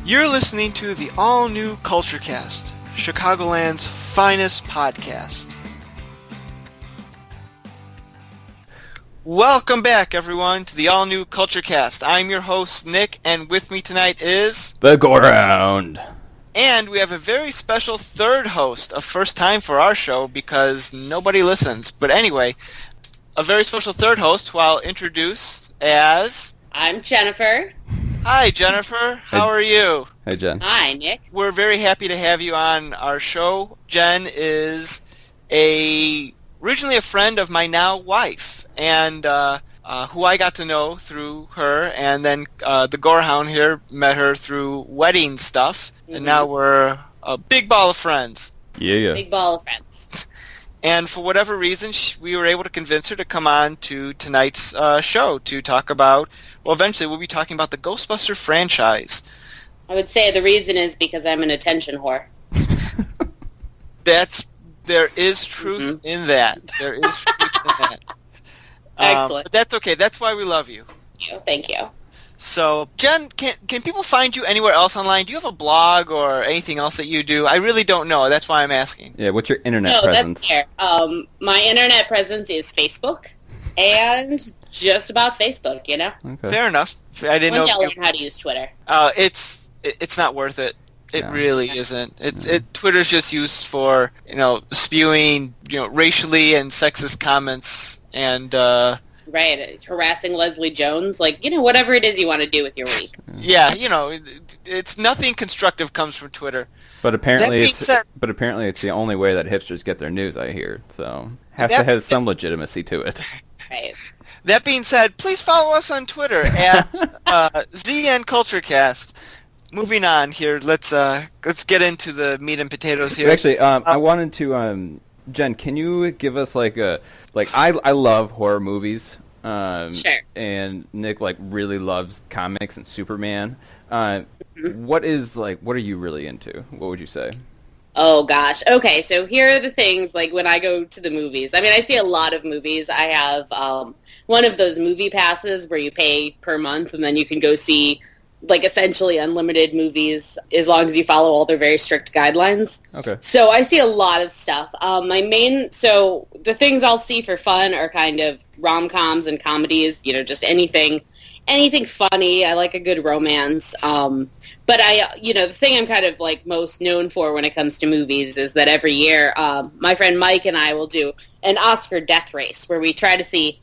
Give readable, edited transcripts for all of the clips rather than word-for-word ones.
You're listening to the all-new CultureCast, Chicagoland's finest podcast. Welcome back, everyone, to the all-new CultureCast. I'm your host, Nick, and with me tonight is... the Gorehound. And we have a very special third host, a first time for our show because nobody listens. But anyway, a very special third host who I'll introduce as... I'm Jennifer. Hi, Jennifer. How are you? Hey, Jen. Hi, Nick. We're very happy to have you on our show. Jen is originally a friend of my now wife, and who I got to know through her, and then the Gorehound here met her through wedding stuff, and now we're a big ball of friends. Yeah. Big ball of friends. And for whatever reason, we were able to convince her to come on to tonight's show to talk about, well, eventually we'll be talking about the Ghostbusters franchise. I would say the reason is because I'm an attention whore. There is truth in that. There is truth in that. Excellent. But that's okay. That's why we love you. Thank you. So, Jen, can people find you anywhere else online? Do you have a blog or anything else that you do? I really don't know. That's why I'm asking. Yeah, what's your internet presence? That's fair. My internet presence is Facebook, and just about Facebook, you know? Okay. Fair enough. I didn't know. Once I learn how to use Twitter. It's not worth it. It No. really isn't. Twitter's just used for, spewing, racially and sexist comments and Right, harassing Leslie Jones, whatever it is you want to do with your week. yeah, it's nothing constructive comes from Twitter. But apparently, That being it's the only way that hipsters get their news. I hear so has to have some legitimacy to it. Right. That being said, please follow us on Twitter at ZN CultureCast. Moving on here, let's get into the meat and potatoes here. Actually, I wanted to, Jen, can you give us I love horror movies. Sure. And Nick really loves comics and Superman. What are you really into? What would you say? Oh, gosh. Okay, so here are the things, when I go to the movies. I mean, I see a lot of movies. I have one of those movie passes where you pay per month, and then you can go see, essentially unlimited movies as long as you follow all their very strict guidelines. Okay. So I see a lot of stuff. So the things I'll see for fun are kind of rom-coms and comedies, just anything funny. I like a good romance. But the thing I'm kind of most known for when it comes to movies is that every year, my friend Mike and I will do an Oscar death race where we try to see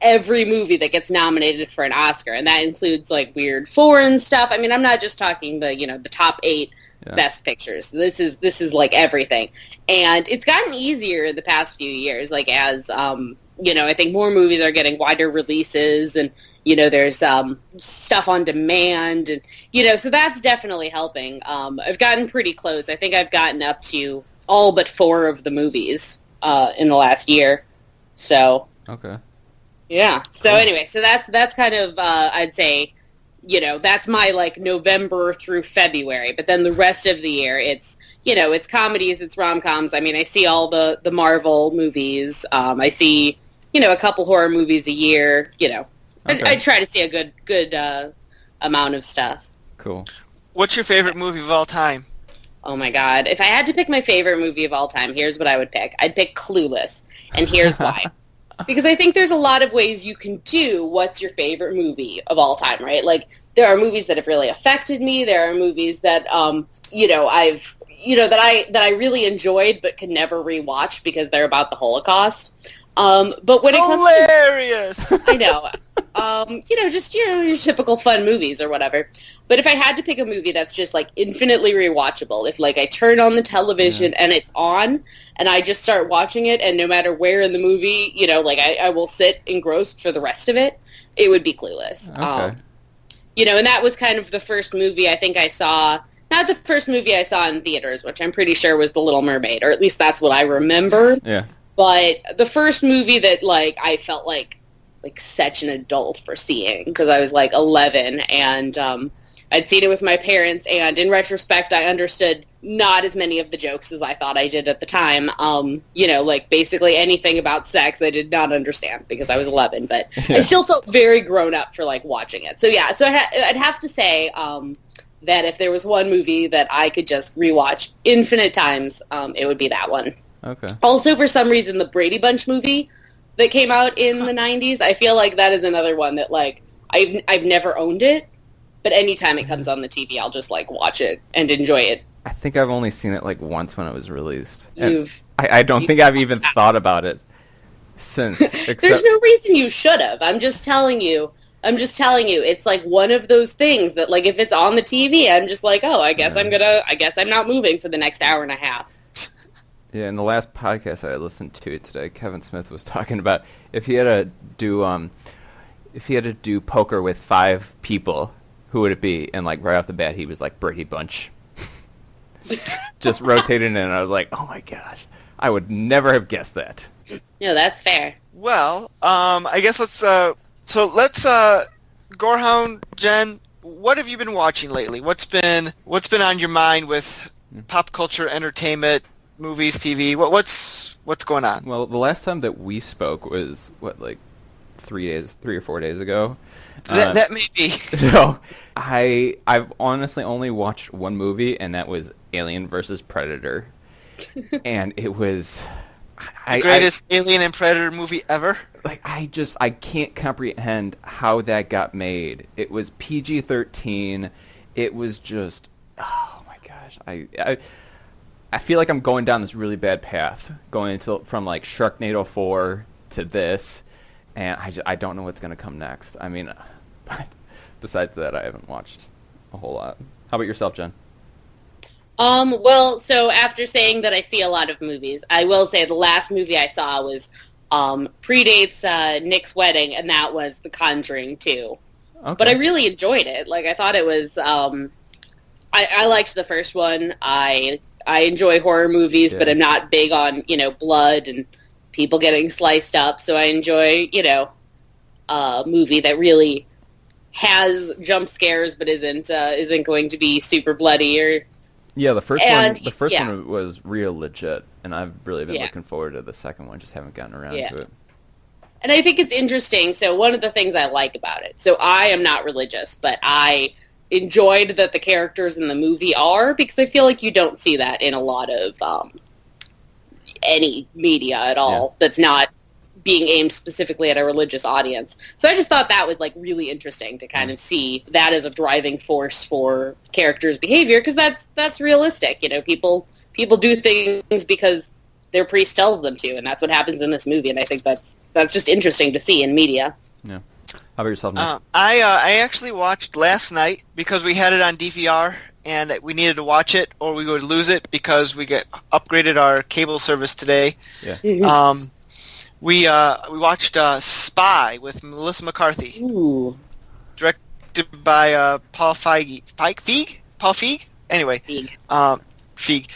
every movie that gets nominated for an Oscar, and that includes weird foreign stuff. I mean, I'm not just talking the top 8 best pictures. This is everything, and it's gotten easier the past few years. As I think more movies are getting wider releases, and there's stuff on demand, and so that's definitely helping. I've gotten pretty close. I think I've gotten up to all but 4 of the movies in the last year. So okay. Yeah. So cool. Anyway, so that's kind of I'd say, that's my November through February. But then the rest of the year, it's it's comedies, it's rom-coms. I mean, I see all the Marvel movies. I see a couple horror movies a year. Okay. I try to see a good amount of stuff. Cool. What's your favorite movie of all time? Oh my God! If I had to pick my favorite movie of all time, here's what I would pick. I'd pick Clueless, and here's why. Because I think there's a lot of ways you can do what's your favorite movie of all time, right? There are movies that have really affected me. There are movies that, I've, that I really enjoyed but could never rewatch because they're about the Holocaust. But when it comes to... Hilarious! I know. Just your typical fun movies or whatever. But if I had to pick a movie that's just infinitely rewatchable, if I turn on the television and it's on and I just start watching it, and no matter where in the movie, I will sit engrossed for the rest of it, it would be Clueless. Okay. And that was kind of the first movie I think I saw. Not the first movie I saw in theaters, which I'm pretty sure was The Little Mermaid, or at least that's what I remember. Yeah. But the first movie that I felt like such an adult for seeing, because I was 11, and I'd seen it with my parents, and in retrospect I understood not as many of the jokes as I thought I did at the time. Basically anything about sex I did not understand because I was 11, but I still felt very grown up for watching it. So yeah, so I'd have to say that if there was one movie that I could just rewatch infinite times, it would be that one. Okay. Also, for some reason, the Brady Bunch movie that came out in the 90s, I feel like that is another one that, like, I've never owned it, but anytime it comes on the TV, I'll just, like, watch it and enjoy it. I think I've only seen it, like, once when it was released. I don't think I've even thought about it since. There's no reason you should have. I'm just telling you. It's like one of those things that, like, if it's on the TV, I'm just like, oh, I guess I'm not moving for the next hour and a half. Yeah, in the last podcast I listened to it today, Kevin Smith was talking about if he had to do poker with 5 people, who would it be? And, like, right off the bat, he was like, Brady Bunch. Just rotated in, and I was like, oh my gosh, I would never have guessed that. No, that's fair. Well, I guess let's Gorehound, Jen, what have you been watching lately? What's been on your mind with pop culture, entertainment, movies, TV? What's going on? Well, the last time that we spoke was like 3 or 4 days ago. That may be. So I've honestly only watched one movie, and that was Alien vs. Predator, and it was the greatest Alien and Predator movie ever. Like, I can't comprehend how that got made. It was PG-13. It was just, oh my gosh. I feel like I'm going down this really bad path, from like Sharknado 4 to this, and I don't know what's going to come next. I mean, besides that, I haven't watched a whole lot. How about yourself, Jen? Well, so after saying that I see a lot of movies, I will say the last movie I saw was predates Nick's wedding, and that was The Conjuring 2. Okay. But I really enjoyed it. Like, I thought it was, I liked the first one. I enjoy horror movies, but I'm not big on, blood and people getting sliced up, so I enjoy, a movie that really has jump scares but isn't going to be super bloody or... Yeah, the first one was real legit, and I've really been looking forward to the second one, just haven't gotten around to it. And I think it's interesting. So one of the things I like about it, so I am not religious, but I enjoyed that the characters in the movie are, because I feel like you don't see that in a lot of any media at all that's not being aimed specifically at a religious audience. So I just thought that was, like, really interesting to kind of see that as a driving force for characters' behavior, because that's realistic. People do things because their priest tells them to, and that's what happens in this movie, and I think that's just interesting to see in media. Yeah. How about yourself, Nick? I actually watched last night because we had it on DVR, and we needed to watch it, or we would lose it because we upgraded our cable service today. Yeah. We watched Spy with Melissa McCarthy. Ooh. Directed by Paul Feig? Paul Feig? Anyway. Feig.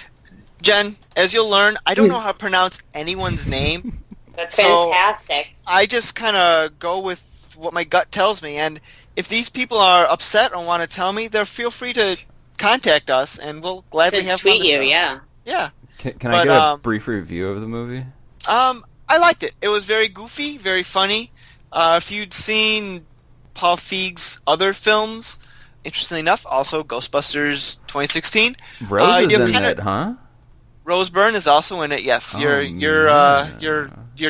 Jen, as you'll learn, I don't know how to pronounce anyone's name. That's fantastic. I just kind of go with what my gut tells me, and if these people are upset and want to tell me, they're feel free to contact us, and we'll gladly have tweet you, yeah. Yeah. Can I get a brief review of the movie? I liked it. It was very goofy, very funny. If you'd seen Paul Feig's other films, interestingly enough, also Ghostbusters 2016. Rose is in it, huh? Rose Byrne is also in it. Yes, your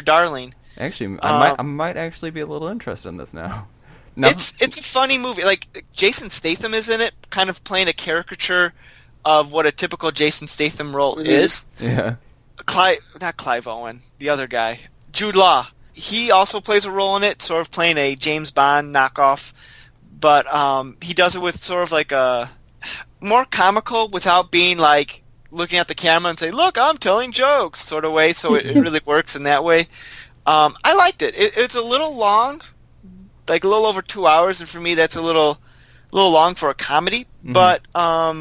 darling. Actually, I might actually be a little interested in this now. No. It's a funny movie. Like, Jason Statham is in it, kind of playing a caricature of what a typical Jason Statham role is. Yeah. Not Clive Owen, the other guy, Jude Law. He also plays a role in it, sort of playing a James Bond knockoff, but he does it with sort of like a more comical without being like looking at the camera and say, "Look, I'm telling jokes," sort of way. So it really works in that way. I liked it. It's a little long, like a little over 2 hours, and for me that's a little long for a comedy. Mm-hmm. But I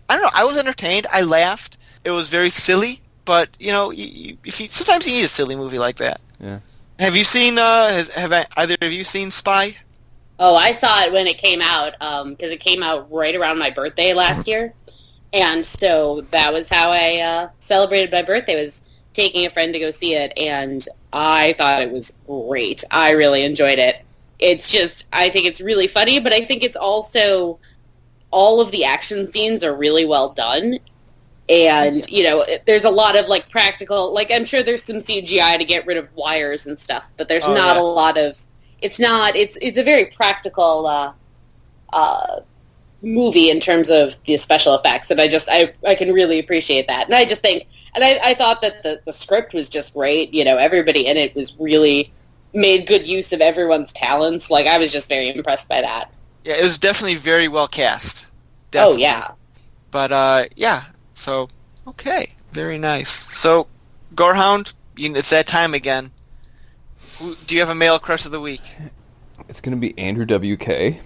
don't know. I was entertained. I laughed. It was very silly, but sometimes you need a silly movie like that. Yeah. Have you seen? Have either of you seen Spy? Oh, I saw it when it came out because it came out right around my birthday last year, and so that was how I celebrated my birthday. Was taking a friend to go see it, and I thought it was great. I really enjoyed it. It's just, I think it's really funny, but I think it's also all of the action scenes are really well done. And, there's a lot of, like, practical... Like, I'm sure there's some CGI to get rid of wires and stuff, but there's not a lot of... It's a very practical movie in terms of the special effects, and I can really appreciate that. And I just think... And I thought that the script was just great. Everybody in it was really made good use of everyone's talents. Like, I was just very impressed by that. Yeah, it was definitely very well cast. Definitely. Oh, yeah. But, yeah. So, okay. Very nice. So, Gorehound, it's that time again. Do you have a male crush of the week? It's going to be Andrew WK.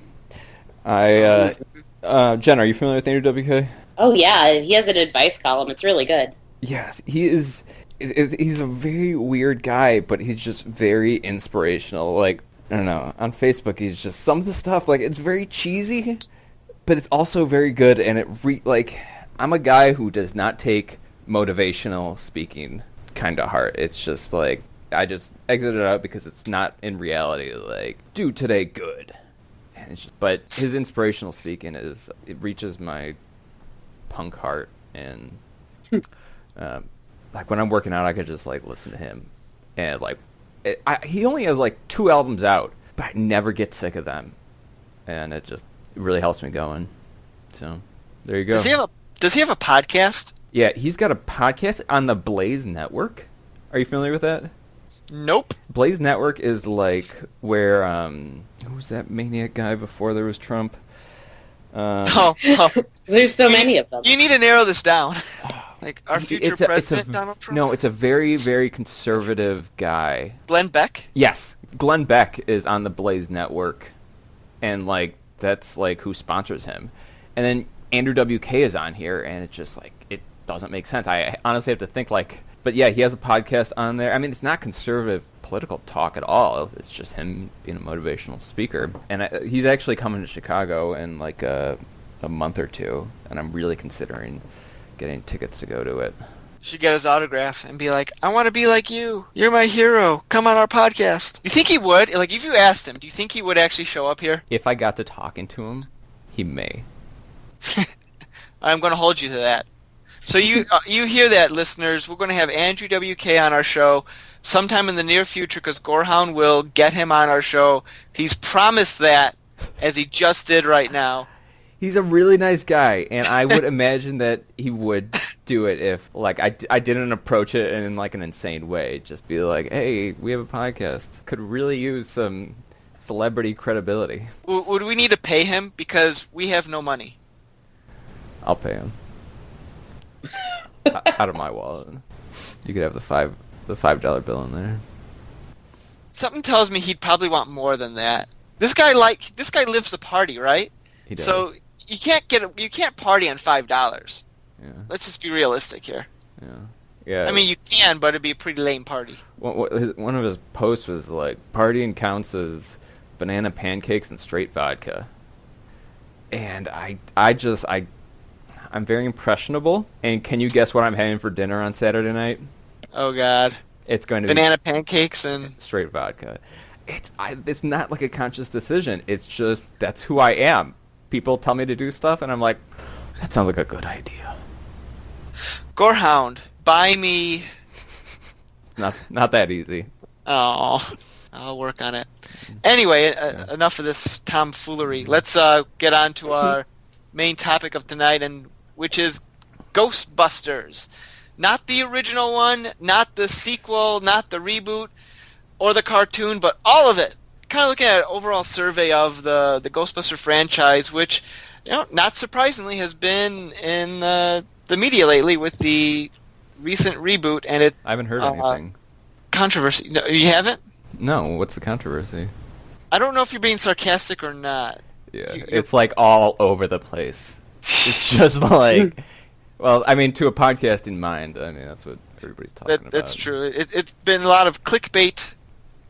Jen, are you familiar with Andrew WK? Oh, yeah. He has an advice column. It's really good. Yes, he is. He's a very weird guy, but he's just very inspirational. Like, I don't know, on Facebook, he's just, some of the stuff, like, it's very cheesy, but it's also very good, and I'm a guy who does not take motivational speaking kind of heart. It's just, like, I just exit it out because it's not in reality, like, do today good. And it's just, but his inspirational speaking it reaches my punk heart, and... like when I'm working out, I could just like listen to him, and like he only has like 2 albums out, but I never get sick of them, and it really helps me going. So there you go. Does he have a podcast? Yeah, he's got a podcast on the Blaze Network. Are you familiar with that? Nope. Blaze Network is like where who was that maniac guy before there was Trump? There's so many of them. You need to narrow this down. Like our future president, Donald Trump? No, it's a very, very conservative guy. Glenn Beck? Yes. Glenn Beck is on the Blaze Network, and, like, that's, like, who sponsors him. And then Andrew WK is on here, and it's just, like, it doesn't make sense. I honestly have to think, like... But, yeah, he has a podcast on there. I mean, it's not conservative political talk at all. It's just him being a motivational speaker. And he's actually coming to Chicago in, like, a month or two, and I'm really considering... getting tickets to go to it. Should get his autograph and be like, I want to be like you. You're my hero. Come on our podcast. You think he would? Like, if you asked him, do you think he would actually show up here? If I got to talking to him, he may. I'm going to hold you to that. So you hear that, listeners. We're going to have Andrew WK on our show sometime in the near future because Gorehound will get him on our show. He's promised that, as he just did right now. He's a really nice guy, and I would imagine that he would do it if, like, I didn't approach it in, like, an insane way. Just be like, hey, we have a podcast. Could really use some celebrity credibility. Would we need to pay him? Because we have no money. I'll pay him. Out of my wallet. You could have the $5 bill in there. Something tells me he'd probably want more than that. This guy lives the party, right? He does. So you can't party on $5. Yeah. Let's just be realistic here. Yeah. I mean, you can, but it'd be a pretty lame party. One of his posts was like, partying counts as banana pancakes and straight vodka. And I'm very impressionable. And can you guess what I'm having for dinner on Saturday night? Oh God. It's going to banana pancakes and straight vodka. It's not like a conscious decision. It's just that's who I am. People tell me to do stuff, and I'm like, that sounds like a good idea. Gorehound, buy me. Not that easy. Oh, I'll work on it. Anyway, enough of this tomfoolery. Let's get on to our main topic of tonight, and which is Ghostbusters. Not the original one, not the sequel, not the reboot, or the cartoon, but all of it. Kind of looking at an overall survey of the Ghostbuster franchise, which, not surprisingly, has been in the media lately with the recent reboot, and it. I haven't heard anything. Controversy. No, you haven't? No. What's the controversy? I don't know if you're being sarcastic or not. Yeah, it's like all over the place. It's just like, well, I mean, to a podcasting mind, I mean, that's what everybody's talking about. That's true. It's been a lot of clickbait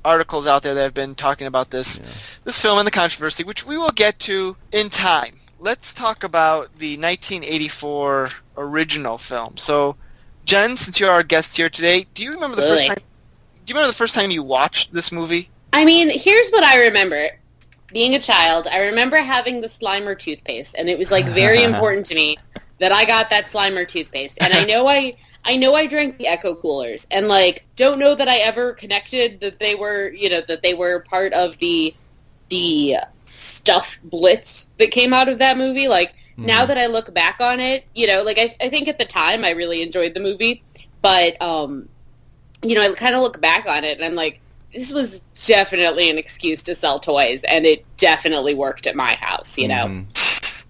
articles out there that have been talking about this film and the controversy, which we will get to in time. Let's talk about the 1984 original film. So, Jen, since you're our guest here today, do you remember the first time you watched this movie? I mean, here's what I remember. being a child, I remember having the Slimer toothpaste, and it was like very important to me that I got that Slimer toothpaste. And I know I drank the Ecto-Coolers, and like don't know that I ever connected that they were, that they were part of the stuff blitz that came out of that movie. Like now that I look back on it, like I think at the time I really enjoyed the movie, but I kind of look back on it and I'm like, this was definitely an excuse to sell toys, and it definitely worked at my house,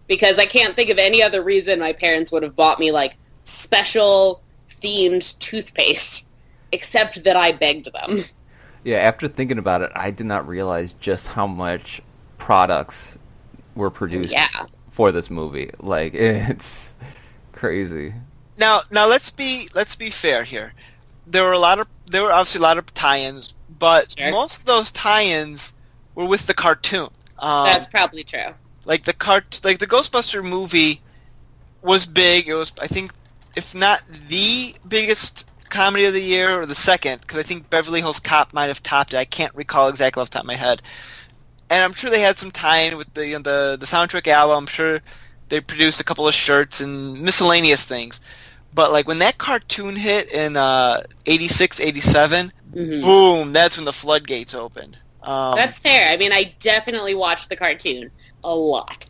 because I can't think of any other reason my parents would have bought me like special themed toothpaste, except that I begged them. Yeah, after thinking about it, I did not realize just how much products were produced for this movie. Like, it's crazy. Now let's be fair here. There were obviously a lot of tie-ins, but most of those tie-ins were with the cartoon. That's probably true. Like the Ghostbuster movie was big. It was, I think, if not the biggest comedy of the year, or the second, because I think Beverly Hills Cop might have topped it. I can't recall exactly off the top of my head. And I'm sure they had some tie-in with the soundtrack album. I'm sure they produced a couple of shirts and miscellaneous things. But like when that cartoon hit in 86, 87, boom, that's when the floodgates opened. That's fair. I mean, I definitely watched the cartoon a lot.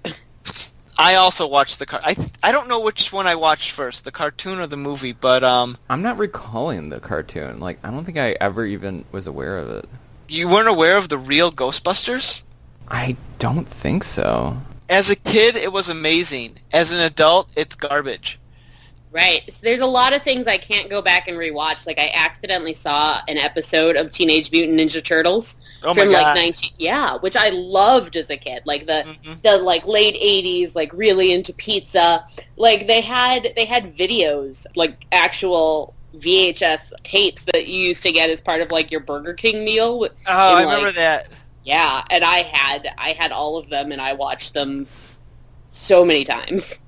I also watched I don't know which one I watched first, the cartoon or the movie, but I'm not recalling the cartoon. Like, I don't think I ever even was aware of it. You weren't aware of the real Ghostbusters? I don't think so. As a kid, it was amazing. As an adult, it's garbage. Right. So there's a lot of things I can't go back and rewatch. Like, I accidentally saw an episode of Teenage Mutant Ninja Turtles from like which I loved as a kid. Like the like late 80s, like really into pizza. Like they had videos, like actual VHS tapes that you used to get as part of like your Burger King meal. I remember that. Yeah, and I had all of them, and I watched them so many times.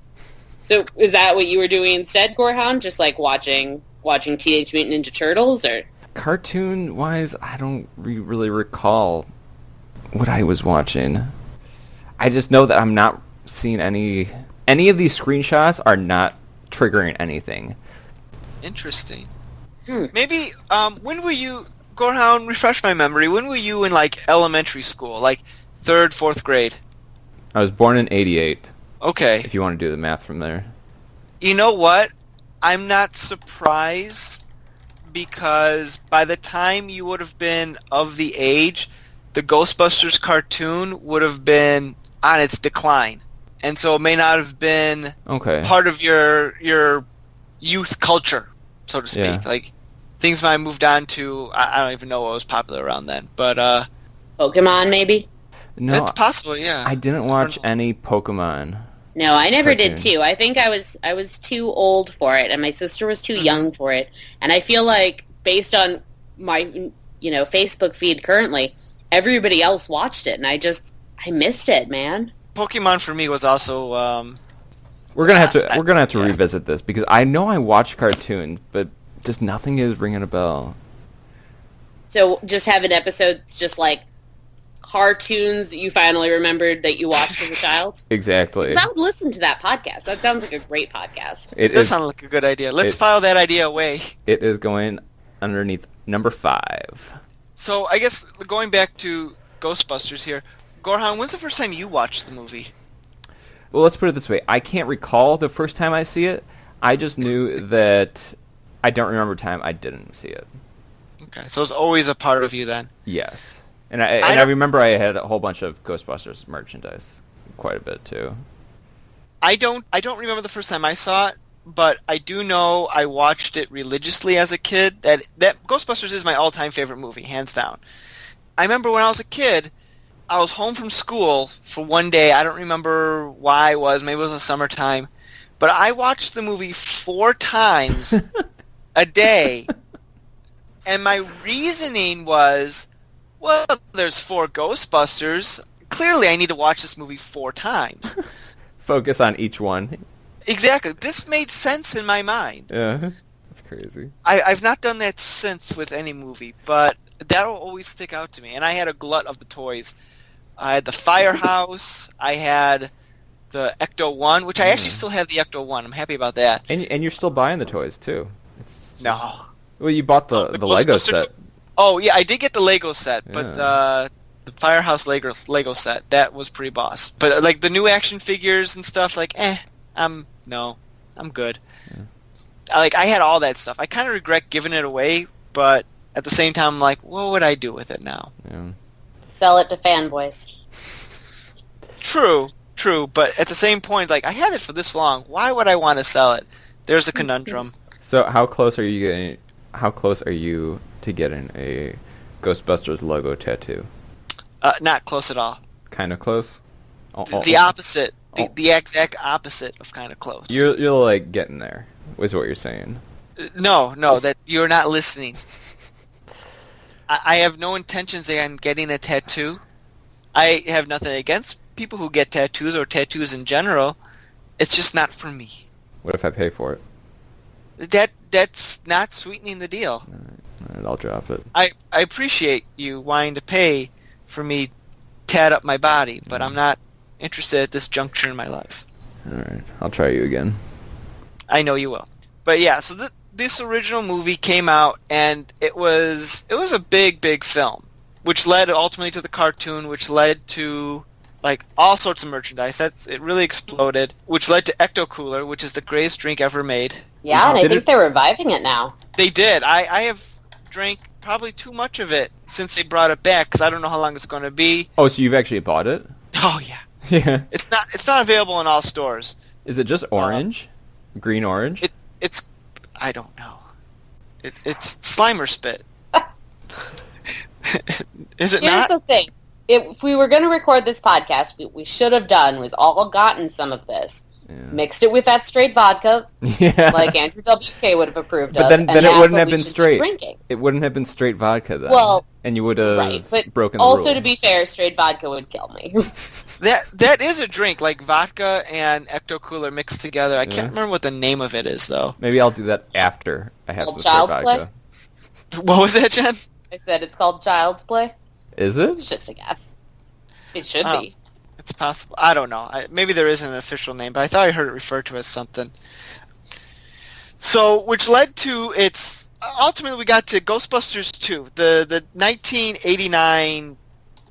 So is that what you were doing instead, Gorehound? Just like watching Teenage Mutant Ninja Turtles, or cartoon-wise, I don't really recall what I was watching. I just know that I'm not seeing any of these screenshots are not triggering anything. Interesting. Maybe when were you, Gorehound? Refresh my memory. When were you in like elementary school, like 3rd, 4th grade? I was born in 88. Okay. If you want to do the math from there. You know what? I'm not surprised, because by the time you would have been of the age, the Ghostbusters cartoon would have been on its decline. And so it may not have been part of your youth culture, so to speak. Yeah. Like, things might have moved on to, I don't even know what was popular around then. But Pokemon, maybe? No, that's possible, yeah. I didn't watch any Pokemon. No, I never did too. I think I was too old for it, and my sister was too young for it. And I feel like, based on my Facebook feed currently, everybody else watched it, and I missed it, man. Pokemon for me was also. We're gonna have to revisit this, because I know I watched cartoons, but just nothing is ringing a bell. So just have an episode just like cartoons you finally remembered that you watched as a child? Exactly. I would listen to that podcast. That sounds like a great podcast. It does sound like a good idea. Let's file that idea away. It is going underneath number 5. So I guess going back to Ghostbusters here, Gorehound, when's the first time you watched the movie? Well, let's put it this way. I can't recall the first time I see it. I just knew that I don't remember time I didn't see it. Okay, so it's always a part of you then. Yes. And I remember I had a whole bunch of Ghostbusters merchandise, quite a bit too. I don't remember the first time I saw it, but I do know I watched it religiously as a kid. That Ghostbusters is my all-time favorite movie, hands down. I remember when I was a kid, I was home from school for one day. I don't remember why it was. Maybe it was in the summertime. But I watched the movie 4 times a day. And my reasoning was, well, there's 4 Ghostbusters. Clearly, I need to watch this movie 4 times. Focus on each one. Exactly. This made sense in my mind. Yeah, that's crazy. I've not done that since with any movie, but that'll always stick out to me. And I had a glut of the toys I had the Firehouse. I had the Ecto-1, which I actually still have the Ecto-1. I'm happy about that. And you're still buying the toys too. No. Well, you bought the Lego set. Oh yeah, I did get the Lego set, Yeah. but the Firehouse Lego set, that was pretty boss. But like the new action figures and stuff, like I'm good. Yeah. I had all that stuff. I kind of regret giving it away, but at the same time, I'm like, what would I do with it now? Yeah. Sell it to fanboys. True, but at the same point, like I had it for this long. Why would I want to sell it? There's a conundrum. So how close are you getting? How close are you to getting a Ghostbusters logo tattoo? Not close at all. Kind of close. The opposite. The exact opposite of kind of close. You're like getting there. Is what you're saying. No, that you're not listening. I have no intentions on getting a tattoo. I have nothing against people who get tattoos or tattoos in general. It's just not for me. What if I pay for it? That's not sweetening the deal. All right, I'll drop it. I appreciate you wanting to pay for me tat up my body, but I'm not interested at this juncture in my life. All right, I'll try you again. I know you will. But yeah, so this original movie came out, and it was a big film, which led ultimately to the cartoon, which led to like all sorts of merchandise. It really exploded, which led to Ecto-Cooler, which is the greatest drink ever made. Yeah, and I think they're reviving it now. They did. I have drank probably too much of it since they brought it back, because I don't know how long it's going to be. Oh, so you've actually bought it? Oh yeah. Yeah. It's not available in all stores. Is it just orange? Green orange? It's I don't know. It's Slimer spit. Is it Here's not? the thing. If we were going to record this podcast, we should have done was all gotten some of this. Yeah. Mixed it with that straight vodka, like Andrew WK would have approved of. But then it wouldn't have been straight. It wouldn't have been straight vodka then. Well, and you would have broken the also, rule. to be fair, straight vodka would kill me. That is a drink, like vodka and Ecto-Cooler mixed together. I can't remember what the name of it is, though. Maybe I'll do that after I have some straight vodka. Play? What was that, Jen? I said it's called Child's Play. Is it? It's just a guess. It should be. It's possible. I don't know. Maybe there isn't an official name, but I thought I heard it referred to as something. So, which led to its... Ultimately, we got to Ghostbusters 2, the 1989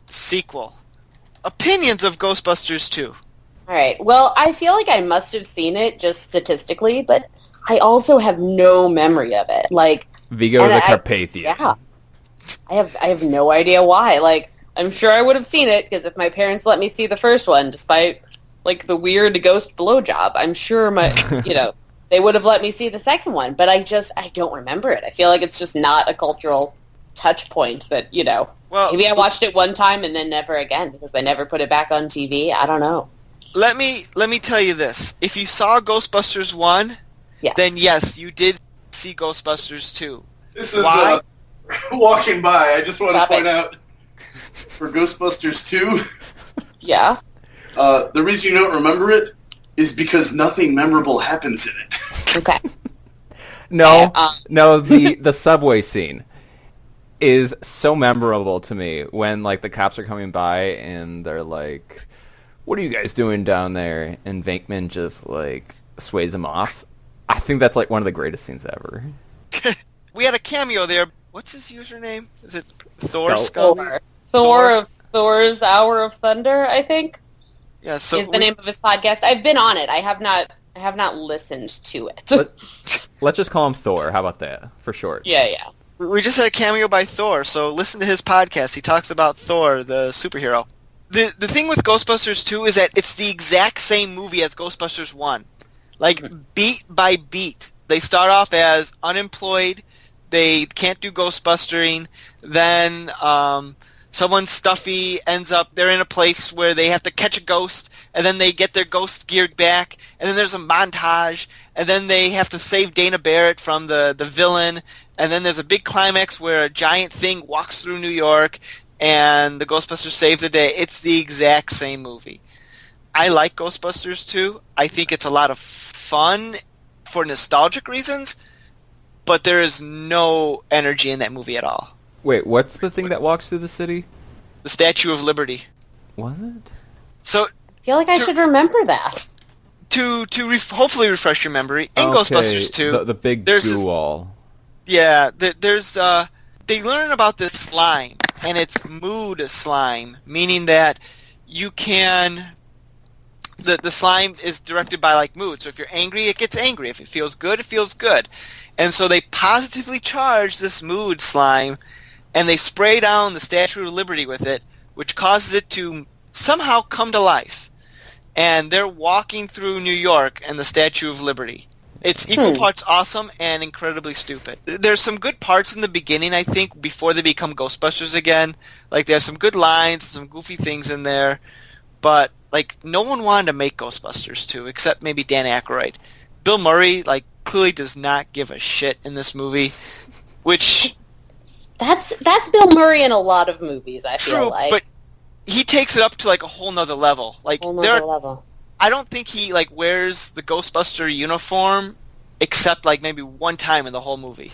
sequel. Opinions of Ghostbusters 2. All right. Well, I feel like I must have seen it just statistically, but I also have no memory of it. Like Vigo the Carpathian. Yeah. I have no idea why. Like, I'm sure I would have seen it, because if my parents let me see the first one, despite, like, the weird ghost blowjob, I'm sure they would have let me see the second one. But I don't remember it. I feel like it's just not a cultural touch point that, well, maybe I watched it one time and then never again, because they never put it back on TV. I don't know. Let me tell you this. If you saw Ghostbusters 1, then yes, you did see Ghostbusters 2. This is walking by. I just want to point out, for Ghostbusters 2, yeah, the reason you don't remember it is because nothing memorable happens in it. Okay. No, the subway scene is so memorable to me when, like, the cops are coming by and they're like, what are you guys doing down there? And Venkman just, like, sways him off. I think that's, like, one of the greatest scenes ever. We had a cameo there. What's his username? Is it Thor Scully? Thor of Thor's Hour of Thunder, I think. Yeah, so is the name of his podcast. I've been on it. I have not listened to it. Let's just call him Thor. How about that? For short. Yeah. We just had a cameo by Thor, so listen to his podcast. He talks about Thor, the superhero. The thing with Ghostbusters 2 is that it's the exact same movie as Ghostbusters 1. Like, beat by beat. They start off as unemployed. They can't do Ghostbustering. Then someone stuffy ends up, they're in a place where they have to catch a ghost, and then they get their ghost geared back, and then there's a montage, and then they have to save Dana Barrett from the villain, and then there's a big climax where a giant thing walks through New York, and the Ghostbusters save the day. It's the exact same movie. I like Ghostbusters 2. I think it's a lot of fun for nostalgic reasons, but there is no energy in that movie at all. Wait, what's the thing that walks through the city? The Statue of Liberty. Was it? So I feel like I should remember that. to hopefully refresh your memory, in Ghostbusters 2, the big there's goo wall. there's they learn about this slime, and it's mood slime, meaning that you can the slime is directed by like mood. So if you're angry, it gets angry. If it feels good, it feels good. And so they positively charge this mood slime, and they spray down the Statue of Liberty with it, which causes it to somehow come to life. And they're walking through New York and the Statue of Liberty. It's equal parts awesome and incredibly stupid. There's some good parts in the beginning, I think, before they become Ghostbusters again. Like, there's some good lines, some goofy things in there. But, like, no one wanted to make Ghostbusters 2, except maybe Dan Aykroyd. Bill Murray, like, clearly does not give a shit in this movie, which... That's Bill Murray in a lot of movies, I feel like. But he takes it up to, like, a whole nother level. Like, level. I don't think he, like, wears the Ghostbuster uniform except, like, maybe one time in the whole movie.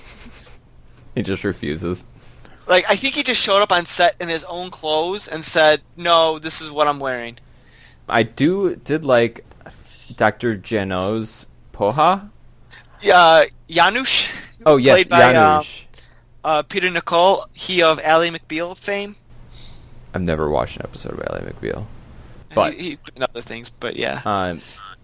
He just refuses. Like, I think he just showed up on set in his own clothes and said, no, this is what I'm wearing. I did like Dr. Jano's Poha? Janusz? Oh, yes, played by, Janusz. Peter Nicole, he of Ally McBeal fame. I've never watched an episode of Ally McBeal. But He's doing other things, but yeah.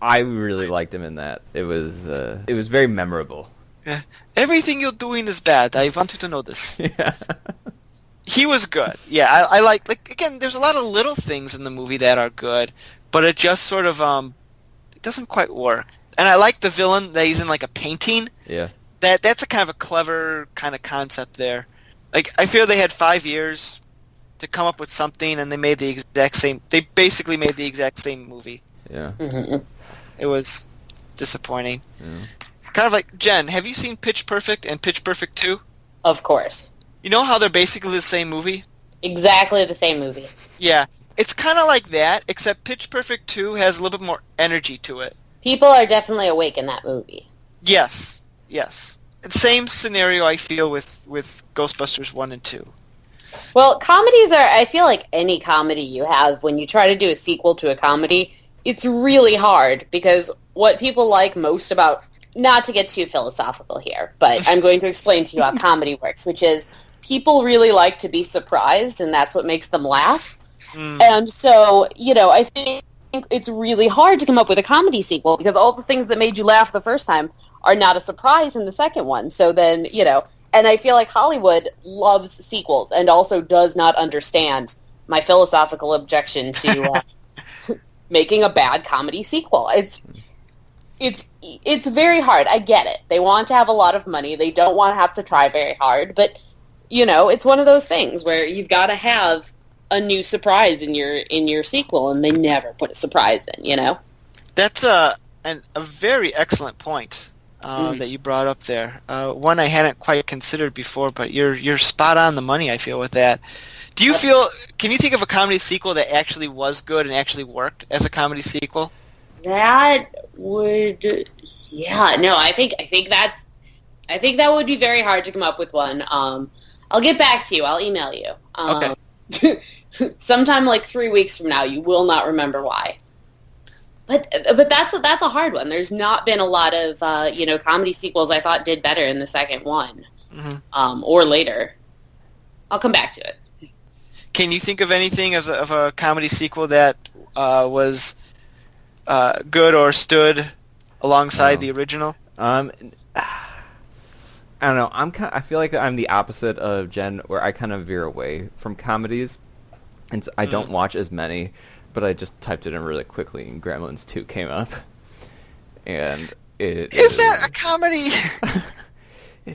I really liked him in that. It was very memorable. Yeah. Everything you're doing is bad. I want you to know this. Yeah. He was good. Yeah, I like again, there's a lot of little things in the movie that are good, but it just sort of it doesn't quite work. And I like the villain that he's in like a painting. Yeah. That's a kind of a clever kind of concept there. Like, I feel they had 5 years to come up with something, and they made the exact same. They basically made the exact same movie. Yeah. Mm-hmm. It was disappointing. Yeah. Kind of like, Jen, have you seen Pitch Perfect and Pitch Perfect 2? Of course. You know how they're basically the same movie? Exactly the same movie. Yeah. It's kind of like that, except Pitch Perfect 2 has a little bit more energy to it. People are definitely awake in that movie. Yes. Same scenario I feel with Ghostbusters 1 and 2. Well, comedies are, I feel like any comedy you have, when you try to do a sequel to a comedy, it's really hard, because what people like most about, not to get too philosophical here, but I'm going to explain to you how comedy works, which is people really like to be surprised, and that's what makes them laugh. And so, I think it's really hard to come up with a comedy sequel, because all the things that made you laugh the first time are not a surprise in the second one. So then, and I feel like Hollywood loves sequels and also does not understand my philosophical objection to making a bad comedy sequel. It's very hard. I get it. They want to have a lot of money. They don't want to have to try very hard. But, it's one of those things where you've got to have a new surprise in your sequel, and they never put a surprise in, That's a very excellent point that you brought up there. One I hadn't quite considered before, but you're spot on the money, I feel, with that. Can you think of a comedy sequel that actually was good and actually worked as a comedy sequel? That would, I think that would be very hard to come up with one. I'll get back to you. I'll email you. Okay. Sometime like 3 weeks from now, you will not remember why. But that's a hard one. There's not been a lot of comedy sequels I thought did better in the second one, or later. I'll come back to it. Can you think of anything of a comedy sequel that was good or stood alongside the original? I don't know. I feel like I'm the opposite of Jen, where I kind of veer away from comedies, and so I don't watch as many. But I just typed it in really quickly, and Gremlins 2 came up, and it is that a comedy?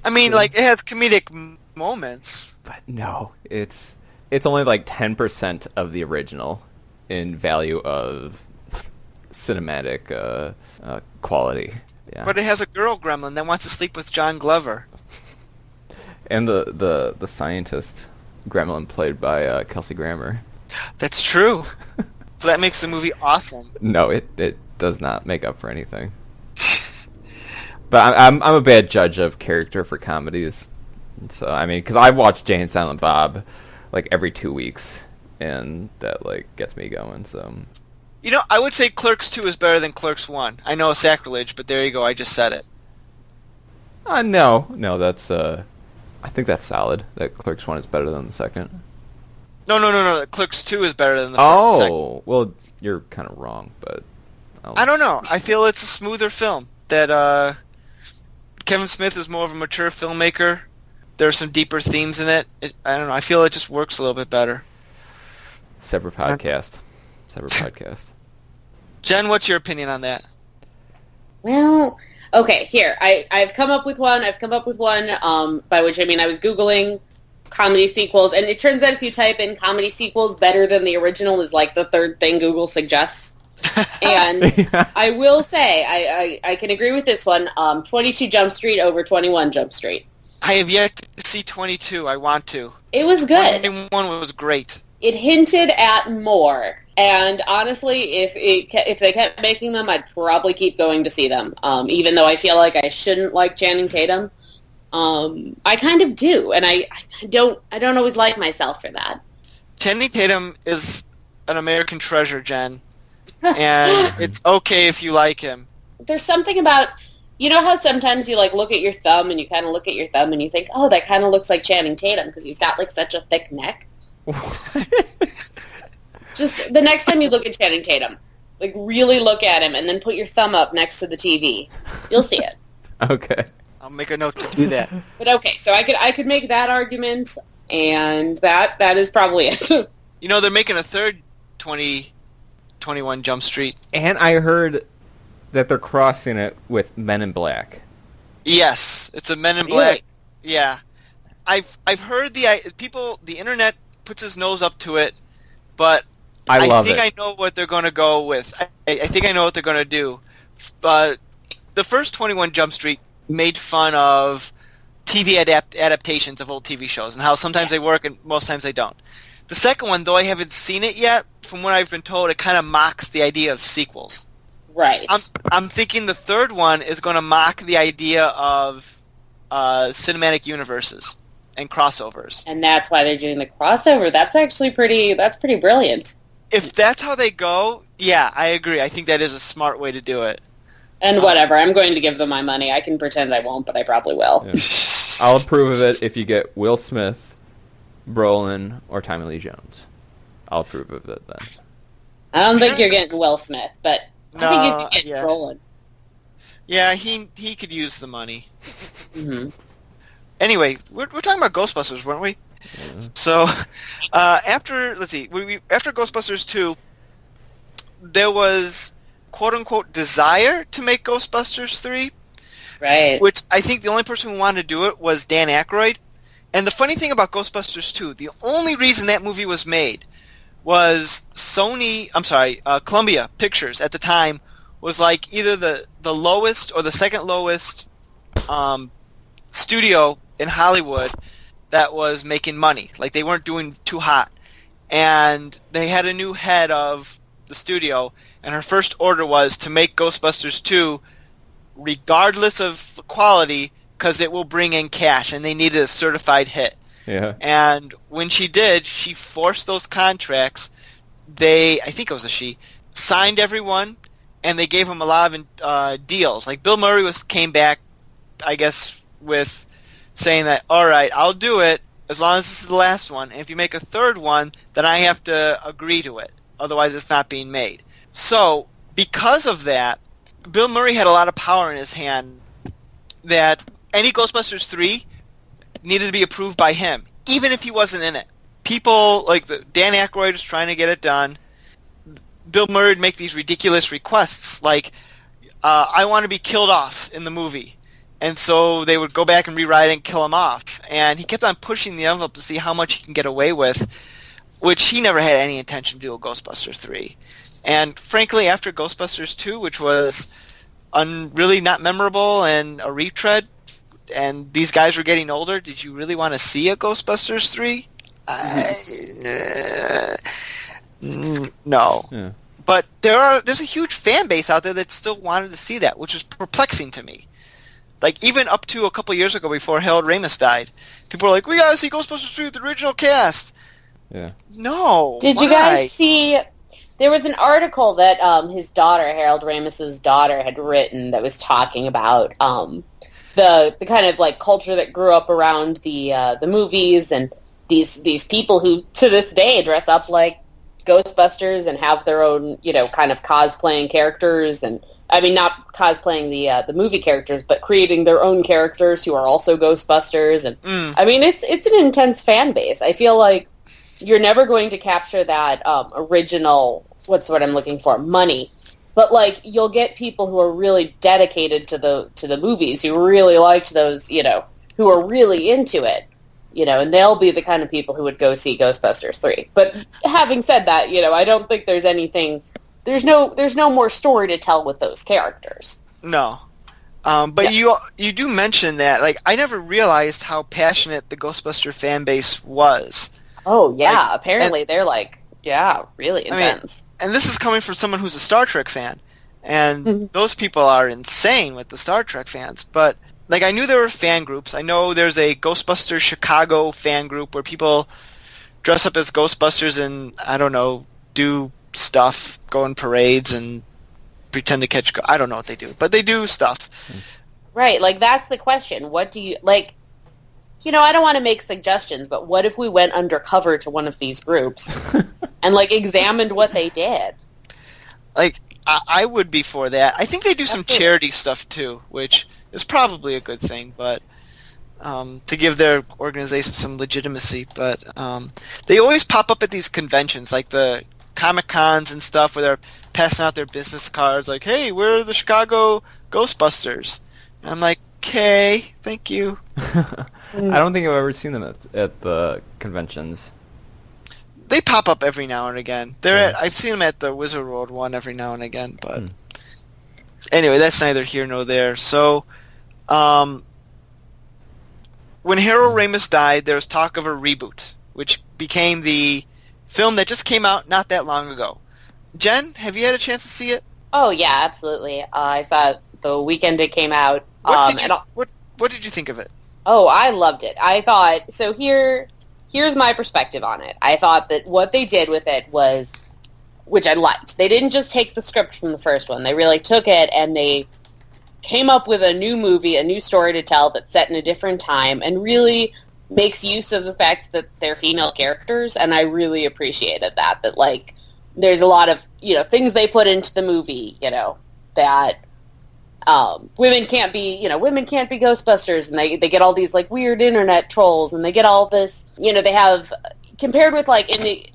I mean, like, it has comedic moments, but no, it's only like 10% of the original in value of cinematic quality. Yeah. But it has a girl gremlin that wants to sleep with John Glover. And the scientist gremlin played by Kelsey Grammer. That's true. So that makes the movie awesome. No, it does not make up for anything. But I'm a bad judge of character for comedies. So, I mean, because I watch Jay and Silent Bob like every 2 weeks. and that like gets me going. So, You know, I would say Clerks 2 is better than Clerks 1. I know it's sacrilege, but there you go. I just said it. no, that's I think that's solid. That Clerks 1 is better than the second. No. Clerks 2 is better than the second. Oh, well, you're kind of wrong, but I don't know. I feel it's a smoother film. That Kevin Smith is more of a mature filmmaker. There are some deeper themes in it. I don't know. I feel it just works a little bit better. Separate podcast. Jen, what's your opinion on that? Well, okay, here. I've come up with one. By which I mean I was Googling comedy sequels, and it turns out if you type in comedy sequels better than the original is like the third thing Google suggests. And I will say, I can agree with this one, 22 Jump Street over 21 Jump Street. I have yet to see 22. I want to. It was good. 21 was great. It hinted at more. And honestly, if they kept making them, I'd probably keep going to see them. Even though I feel like I shouldn't like Channing Tatum, I kind of do, and I don't always like myself for that. Channing Tatum is an American treasure, Jen, and it's okay if you like him. There's something about, you know how sometimes you like look at your thumb and you kind of look at your thumb and you think, oh, that kind of looks like Channing Tatum because he's got like such a thick neck. Just the next time you look at Channing Tatum, like really look at him and then put your thumb up next to the TV. You'll see it. Okay. I'll make a note to do that. But okay, so I could make that argument, and that is probably it. You know, they're making a third 21 Jump Street. And I heard that they're crossing it with Men in Black. Yes, it's a Men in Really? Black. Yeah, I've heard the internet puts his nose up to it, but I love think it. I know what they're going to go with. I think I know what they're going to do. But the first 21 Jump Street made fun of TV adaptations of old TV shows and how sometimes they work and most times they don't. The second one, though I haven't seen it yet, from what I've been told, it kind of mocks the idea of sequels. Right. I'm thinking the third one is going to mock the idea of cinematic universes and crossovers. And that's why they're doing the crossover. That's pretty brilliant. If that's how they go, yeah, I agree. I think that is a smart way to do it. And whatever, I'm going to give them my money. I can pretend I won't, but I probably will. Yeah. I'll approve of it if you get Will Smith, Brolin, or Tommy Lee Jones. I'll approve of it then. I don't think you're getting Will Smith, but I think you could get Brolin. Yeah, he could use the money. Mm-hmm. Anyway, we're talking about Ghostbusters, weren't we? Yeah. So, after Ghostbusters 2, there was quote-unquote desire to make Ghostbusters 3, Right. which I think the only person who wanted to do it was Dan Aykroyd. And the funny thing about Ghostbusters 2, the only reason that movie was made was Columbia Pictures at the time was like either the lowest or the second lowest studio in Hollywood that was making money. Like they weren't doing too hot. And they had a new head of the studio, and her first order was to make Ghostbusters 2 regardless of quality because it will bring in cash, and they needed a certified hit. Yeah. And when she did, she forced those contracts. I think it was a she, signed everyone, and they gave them a lot of deals. Like Bill Murray came back, I guess, with saying that, all right, I'll do it as long as this is the last one, and if you make a third one, then I have to agree to it. Otherwise, it's not being made. So, because of that, Bill Murray had a lot of power in his hand that any Ghostbusters 3 needed to be approved by him, even if he wasn't in it. People, like Dan Aykroyd was trying to get it done. Bill Murray would make these ridiculous requests, like, I want to be killed off in the movie. And so they would go back and rewrite it and kill him off. And he kept on pushing the envelope to see how much he can get away with, which he never had any intention to do with Ghostbusters 3. And frankly, after Ghostbusters 2, which was really not memorable and a retread, and these guys were getting older, did you really want to see a Ghostbusters 3? No. Yeah. But there's a huge fan base out there that still wanted to see that, which is perplexing to me. Like, even up to a couple years ago before Harold Ramis died, people were like, we gotta see Ghostbusters 3 with the original cast. Yeah. No. Did you guys see? There was an article that his daughter, Harold Ramis's daughter, had written that was talking about the kind of like culture that grew up around the movies, and these people who to this day dress up like Ghostbusters and have their own, kind of cosplaying characters, and I mean not cosplaying the movie characters, but creating their own characters who are also Ghostbusters, and I mean it's an intense fan base. I feel like you're never going to capture that original, what's the word I'm looking for, money. But like you'll get people who are really dedicated to the movies, who really liked those, who are really into it, and they'll be the kind of people who would go see Ghostbusters 3. But having said that, I don't think there's anything, there's no more story to tell with those characters. No. But you do mention that, like, I never realized how passionate the Ghostbuster fan base was. Oh, yeah. Apparently they're like, really intense. And this is coming from someone who's a Star Trek fan. And those people are insane with the Star Trek fans. But, like, I knew there were fan groups. I know there's a Ghostbusters Chicago fan group where people dress up as Ghostbusters and, I don't know, do stuff, go in parades and pretend to catch... I don't know what they do, but they do stuff. Right, like, that's the question. What do you... Like... I don't want to make suggestions, but what if we went undercover to one of these groups and, like, examined what they did? Like, I would be for that. I think they do some charity stuff, too, which is probably a good thing, but to give their organization some legitimacy. But they always pop up at these conventions, like the Comic-Cons and stuff, where they're passing out their business cards, like, hey, we're the Chicago Ghostbusters. And I'm like, okay, thank you. I don't think I've ever seen them at the conventions. They pop up every now and again. I've seen them at the Wizard World one every now and again, but anyway, that's neither here nor there. So, when Harold Ramis died, there was talk of a reboot, which became the film that just came out not that long ago. Jen, have you had a chance to see it? Oh yeah, absolutely. I saw it the weekend it came out. What did you think of it? Oh, I loved it. I thought, so here's my perspective on it. I thought that what they did with it was, which I liked. They didn't just take the script from the first one. They really took it and they came up with a new movie, a new story to tell that's set in a different time and really makes use of the fact that they're female characters, and I really appreciated that. That, like, there's a lot of, things they put into the movie, that women can't be Ghostbusters, and they get all these, like, weird internet trolls, and they get all this, they have, compared with, like,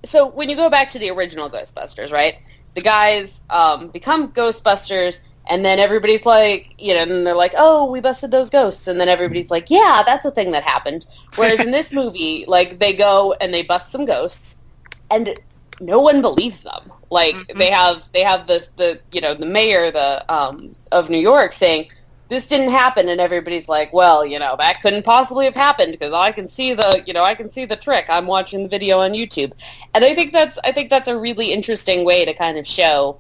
so when you go back to the original Ghostbusters, right, the guys become Ghostbusters, and then everybody's like, and they're like, oh, we busted those ghosts, and then everybody's like, yeah, that's a thing that happened, whereas in this movie, like, they go and they bust some ghosts, and no one believes them. Like, they have this, the mayor, of New York saying, this didn't happen, and everybody's like, well, that couldn't possibly have happened, because I can see the trick. I'm watching the video on YouTube. And I think that's a really interesting way to kind of show,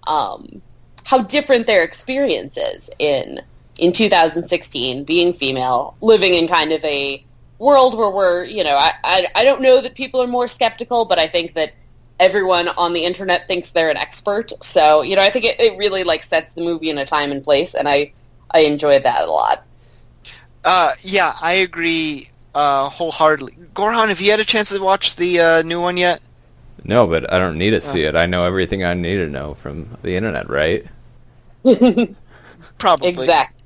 how different their experience is in 2016, being female, living in kind of a world where we're, I don't know that people are more skeptical, but I think that everyone on the internet thinks they're an expert. So, I think it really, like, sets the movie in a time and place, and I enjoyed that a lot. Yeah, I agree wholeheartedly. Gorehound, have you had a chance to watch the new one yet? No, but I don't need to see it. I know everything I need to know from the internet, right? Probably. Exactly.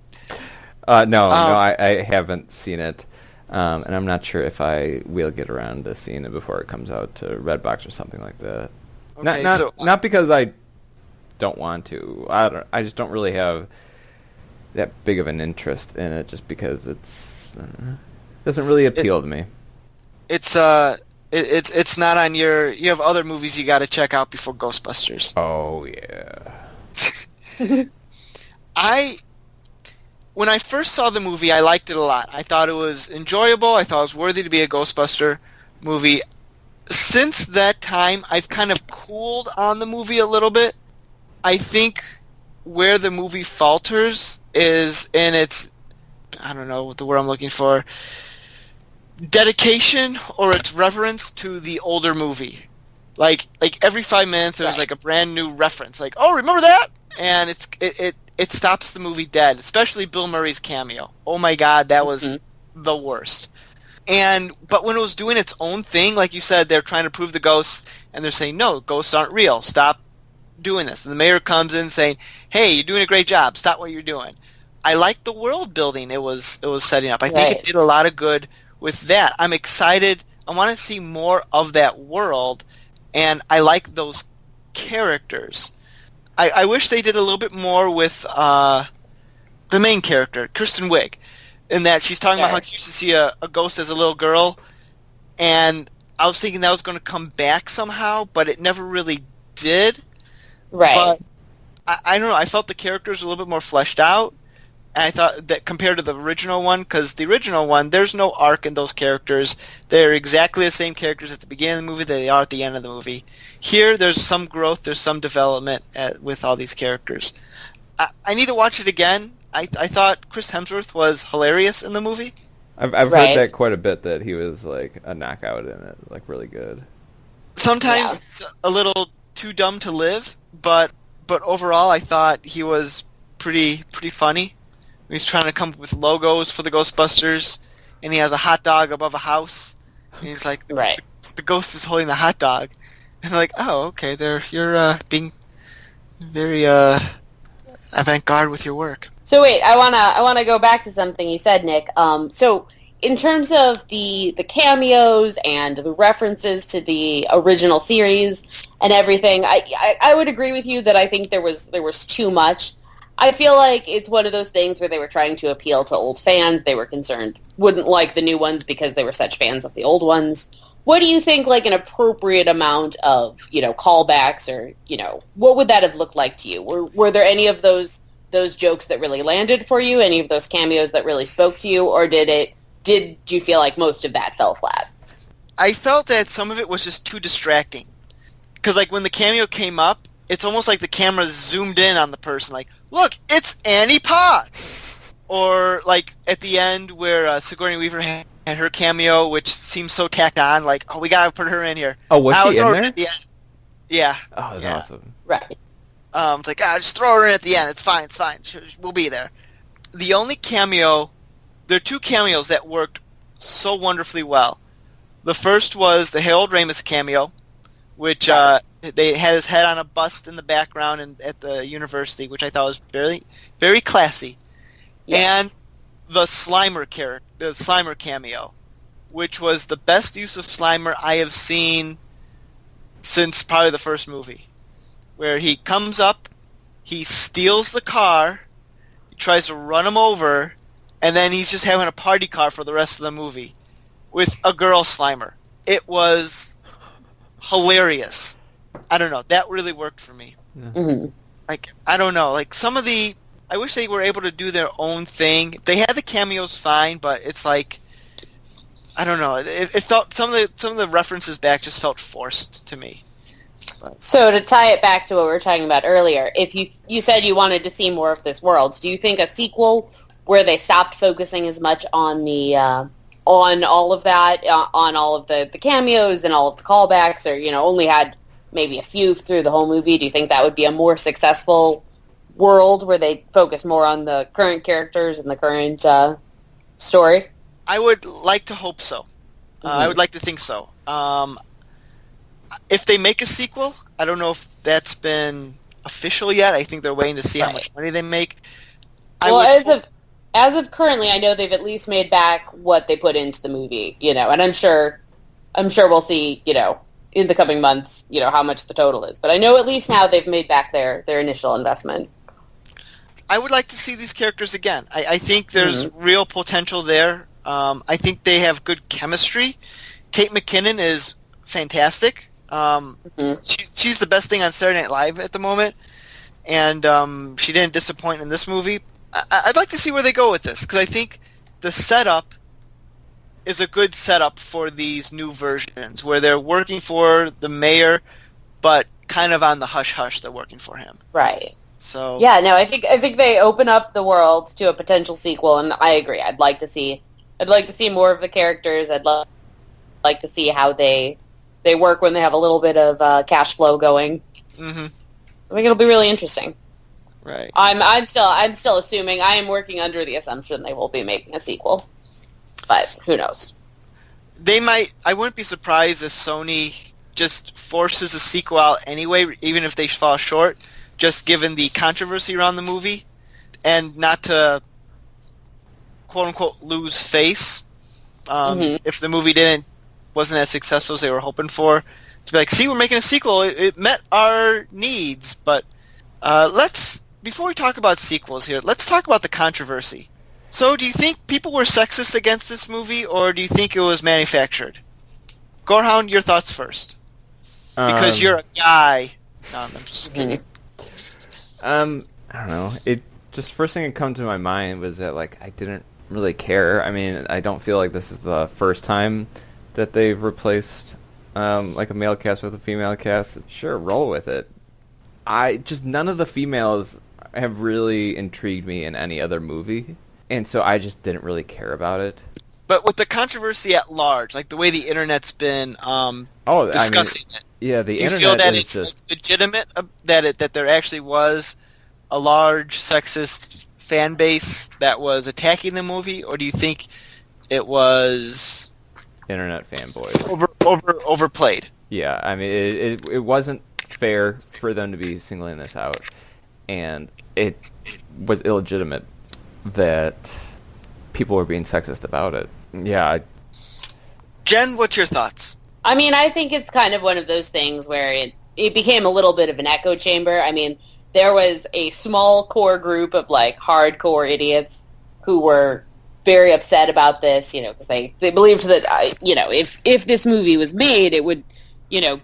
No, I haven't seen it. And I'm not sure if I will get around to seeing it before it comes out to Redbox or something like that. Okay, not because I don't want to. I just don't really have that big of an interest in it, just because it doesn't really appeal to me. It's not on your. You have other movies you got to check out before Ghostbusters. Oh yeah. When I first saw the movie, I liked it a lot. I thought it was enjoyable. I thought it was worthy to be a Ghostbuster movie. Since that time, I've kind of cooled on the movie a little bit. I think where the movie falters is in its, I don't know what the word I'm looking for, dedication or its reverence to the older movie. Like every 5 minutes there's like a brand new reference. Like, oh, remember that? And it stops the movie dead. Especially Bill Murray's cameo. Oh my God, that was the worst. But when it was doing its own thing, like you said, they're trying to prove the ghosts, and they're saying, no, ghosts aren't real. Stop doing this. And the mayor comes in saying, hey, you're doing a great job. Stop what you're doing. I like the world building it was setting up. I think it did a lot of good with that. I'm excited. I want to see more of that world, and I like those characters. I wish they did a little bit more with the main character, Kristen Wiig, in that she's talking about how she used to see a ghost as a little girl, and I was thinking that was going to come back somehow, but it never really did. Right. But I don't know. I felt the characters were a little bit more fleshed out. And I thought that compared to the original one, because the original one, there's no arc in those characters. They're exactly the same characters at the beginning of the movie that they are at the end of the movie. Here, there's some growth, there's some development with all these characters. I need to watch it again. I thought Chris Hemsworth was hilarious in the movie. I've heard that quite a bit, that he was like a knockout in it, like really good. Sometimes a little too dumb to live, but overall, I thought he was pretty funny. He's trying to come up with logos for the Ghostbusters, and he has a hot dog above a house. And he's like, the ghost is holding the hot dog. And they're like, oh, okay, you're being very avant-garde with your work. So wait, I wanna go back to something you said, Nick. So in terms of the cameos and the references to the original series and everything, I would agree with you that I think there was too much. I feel like it's one of those things where they were trying to appeal to old fans. They were concerned wouldn't like the new ones because they were such fans of the old ones. What do you think, like, an appropriate amount of, callbacks, or, what would that have looked like to you? Were there any of those jokes that really landed for you? Any of those cameos that really spoke to you? Or did you feel like most of that fell flat? I felt that some of it was just too distracting. Because, like, when the cameo came up, it's almost like the camera zoomed in on the person, like, look, it's Annie Potts! Or, like, at the end where Sigourney Weaver had her cameo, which seems so tacked on, like, oh, we gotta put her in here. Oh, was she in there? Yeah. Oh, that's awesome. Right. It's like, just throw her in at the end. It's fine. We'll be there. The only cameo, there are two cameos that worked so wonderfully well. The first was the Harold Ramis cameo, which they had his head on a bust in the background at the university, which I thought was very, very classy. Yes. And the Slimer cameo, which was the best use of Slimer I have seen since probably the first movie, where he comes up, he steals the car, he tries to run him over, and then he's just having a party car for the rest of the movie with a girl Slimer. It was hilarious. I don't know. That really worked for me. Mm-hmm. Like, I don't know. Like, I wish they were able to do their own thing. They had the cameos fine, but it's like, I don't know. It felt, some of the references back just felt forced to me. But. So to tie it back to what we were talking about earlier, if you said you wanted to see more of this world, do you think a sequel where they stopped focusing as much on the on all of that, on all of the cameos and all of the callbacks, or only had maybe a few through the whole movie, do you think that would be a more successful world where they focus more on the current characters and the current story? I would like to hope so. I would like to think so. If they make a sequel, I don't know if that's been official yet. I think they're waiting to see how much money they make. As of currently, I know they've at least made back what they put into the movie, and I'm sure we'll see, in the coming months, how much the total is. But I know at least now they've made back their initial investment. I would like to see these characters again. I think there's real potential there. I think they have good chemistry. Kate McKinnon is fantastic. She's the best thing on Saturday Night Live at the moment, and she didn't disappoint in this movie. I'd like to see where they go with this, because I think the setup is a good setup for these new versions, where they're working for the mayor, but kind of on the hush-hush they're working for him. Right. So yeah, no, I think they open up the world to a potential sequel, and I agree. I'd like to see I'd like to see more of the characters. I'd like to see how they work when they have a little bit of cash flow going. Mm-hmm. I think it'll be really interesting. Right. I'm still assuming. I am working under the assumption they will be making a sequel, but who knows? They might. I wouldn't be surprised if Sony just forces a sequel out anyway, even if they fall short, just given the controversy around the movie, and not to quote unquote lose face. If the movie wasn't as successful as they were hoping for, to be like, see, we're making a sequel. It met our needs, but before we talk about sequels here, let's talk about the controversy. So, do you think people were sexist against this movie, or do you think it was manufactured? Gorehound, your thoughts first, because you're a guy. No, I'm just kidding. I don't know. It just first thing that come to my mind was that like I didn't really care. I mean, I don't feel like this is the first time that they've replaced like a male cast with a female cast. Sure, roll with it. None of the females have really intrigued me in any other movie, and so I just didn't really care about it. But with the controversy at large, like the way the internet's been discussing it, yeah, the do you internet feel that is it's just legitimate that there actually was a large sexist fan base that was attacking the movie, or do you think it was internet fanboys overplayed? Yeah, I mean, it wasn't fair for them to be singling this out, and it was illegitimate that people were being sexist about it. Yeah. Jen, what's your thoughts? I mean, I think it's kind of one of those things where it became a little bit of an echo chamber. I mean, there was a small core group of, like, hardcore idiots who were very upset about this, because they believed that, if this movie was made, it would,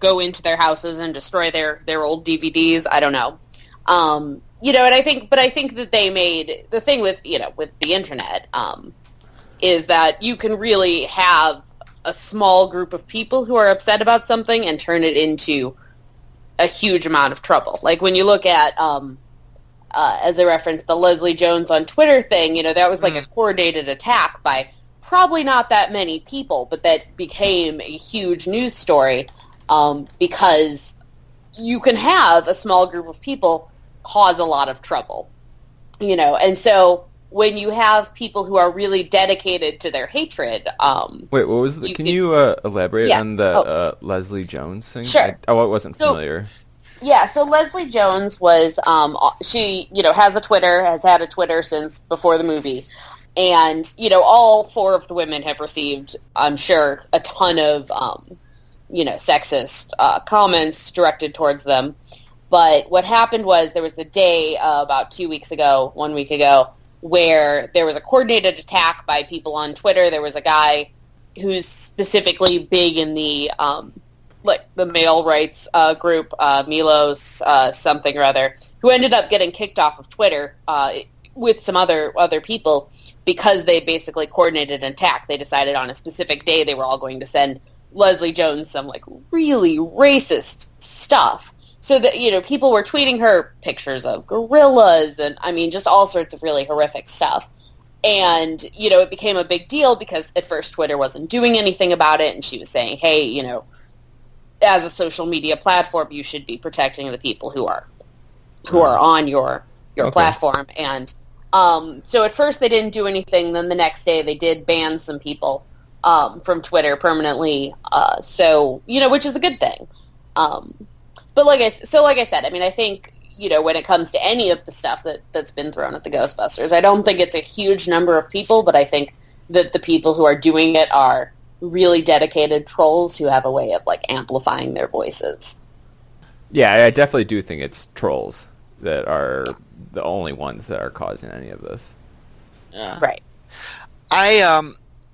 go into their houses and destroy their old DVDs. I don't know. And I think that they made, the thing with, with the internet, is that you can really have a small group of people who are upset about something and turn it into a huge amount of trouble. Like when you look at, as I referenced, the Leslie Jones on Twitter thing, that was like a coordinated attack by probably not that many people, but that became a huge news story because you can have a small group of people cause a lot of trouble, and so when you have people who are really dedicated to their hatred... Wait, what was the... Can you elaborate on the Leslie Jones thing? Sure. I wasn't familiar. Yeah, so Leslie Jones was... she, has had a Twitter since before the movie. And, all four of the women have received, I'm sure, a ton of, sexist comments directed towards them. But what happened was there was a day about 1 week ago, where there was a coordinated attack by people on Twitter. There was a guy who's specifically big in the the male rights group, Milos something or other, who ended up getting kicked off of Twitter with some other people because they basically coordinated an attack. They decided on a specific day they were all going to send Leslie Jones some really racist stuff. So that, people were tweeting her pictures of gorillas and, just all sorts of really horrific stuff. And, it became a big deal because at first Twitter wasn't doing anything about it. And she was saying, hey, as a social media platform, you should be protecting the people who are on your platform. And so at first they didn't do anything. Then the next day they did ban some people from Twitter permanently. Which is a good thing. But like I said, I think, when it comes to any of the stuff that's been thrown at the Ghostbusters, I don't think it's a huge number of people, but I think that the people who are doing it are really dedicated trolls who have a way of, amplifying their voices. Yeah, I definitely do think it's trolls that are the only ones that are causing any of this. Yeah. Right. I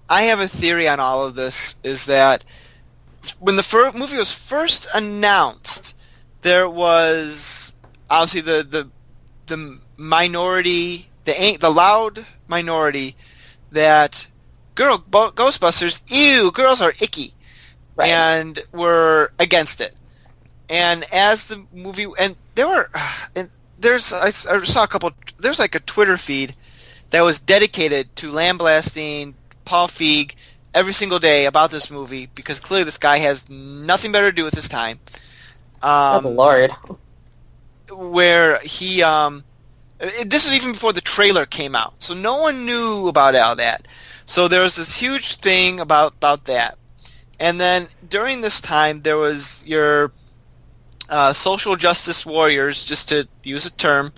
have a theory on all of this, is that when the movie was first announced, there was obviously the minority, the loud minority that Ghostbusters, ew, girls are icky, right, and were against it. And as the movie, and I saw a couple. There's a Twitter feed that was dedicated to lambasting Paul Feig every single day about this movie because clearly this guy has nothing better to do with his time. Oh, Lord. Where he, this was even before the trailer came out, so no one knew about all that. So there was this huge thing about that. And then during this time, there was your social justice warriors, just to use a term,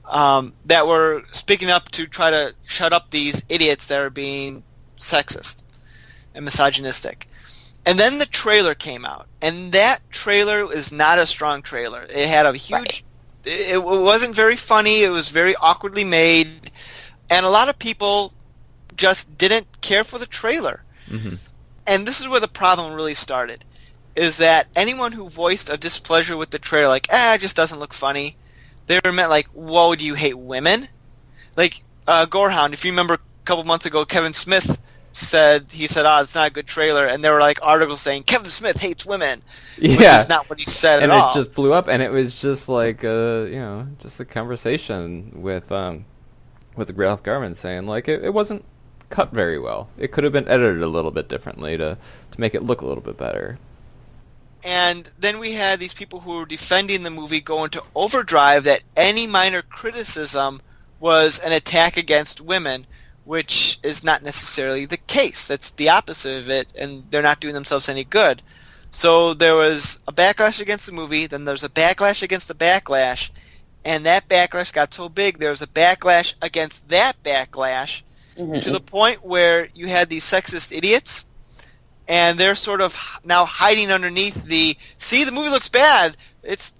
that were speaking up to try to shut up these idiots that are being sexist and misogynistic. And then the trailer came out, and that trailer is not a strong trailer. It had a huge... Right. It wasn't very funny. It was very awkwardly made, and a lot of people just didn't care for the trailer. Mm-hmm. And this is where the problem really started, is that anyone who voiced a displeasure with the trailer, like, it just doesn't look funny, they were meant like, whoa, do you hate women? Like, Gorehound, if you remember a couple months ago, Kevin Smith said, it's not a good trailer, and there were like articles saying, Kevin Smith hates women, which is not what he said and at all. And it just blew up, and it was just like, just a conversation with the Ralph Garman saying, like, it wasn't cut very well. It could have been edited a little bit differently to make it look a little bit better. And then we had these people who were defending the movie go into overdrive that any minor criticism was an attack against women, which is not necessarily the case. That's the opposite of it, and they're not doing themselves any good. So there was a backlash against the movie, then there's a backlash against the backlash, and that backlash got so big there was a backlash against that backlash, to the point where you had these sexist idiots, and they're sort of now hiding underneath the movie looks bad. It's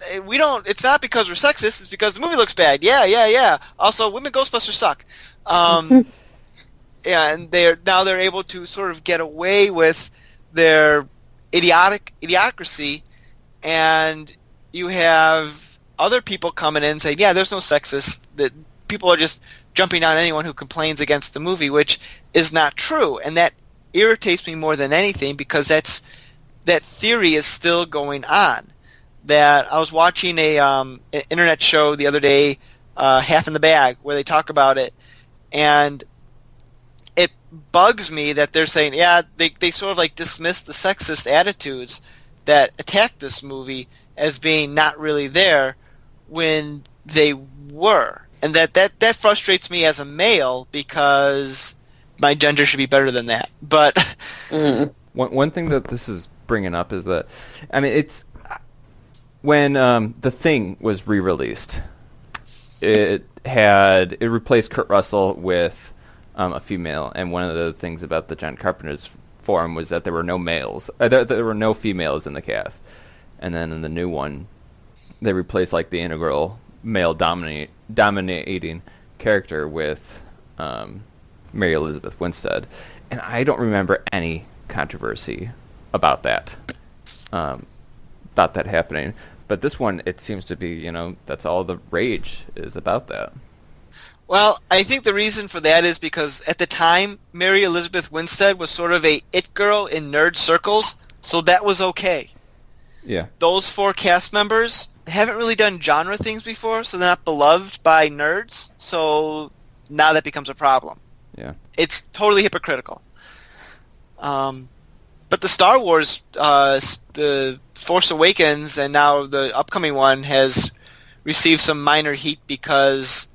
not because we're sexist. It's because the movie looks bad. Yeah. Also, women Ghostbusters suck. Yeah, and they're able to sort of get away with their idiocracy, and you have other people coming in and saying, yeah, there's no sexist. That people are just jumping on anyone who complains against the movie, which is not true, and that irritates me more than anything because that theory is still going on. That I was watching an internet show the other day, Half in the Bag, where they talk about it, and it bugs me that they're saying, they sort of like dismiss the sexist attitudes that attack this movie as being not really there when they were. And that frustrates me as a male because my gender should be better than that. But one thing that this is bringing up is that, I mean, it's when The Thing was re-released, it replaced Kurt Russell with a female, and one of the things about the John Carpenter's forum was that there were no males, there were no females in the cast, and then in the new one, they replaced like the integral male dominating character with Mary Elizabeth Winstead, and I don't remember any controversy about that happening. But this one, it seems to be, that's all the rage is about that. Well, I think the reason for that is because at the time, Mary Elizabeth Winstead was sort of a it girl in nerd circles, so that was okay. Yeah. Those four cast members haven't really done genre things before, so they're not beloved by nerds, so now that becomes a problem. Yeah. It's totally hypocritical. But the Star Wars, the Force Awakens, and now the upcoming one has received some minor heat because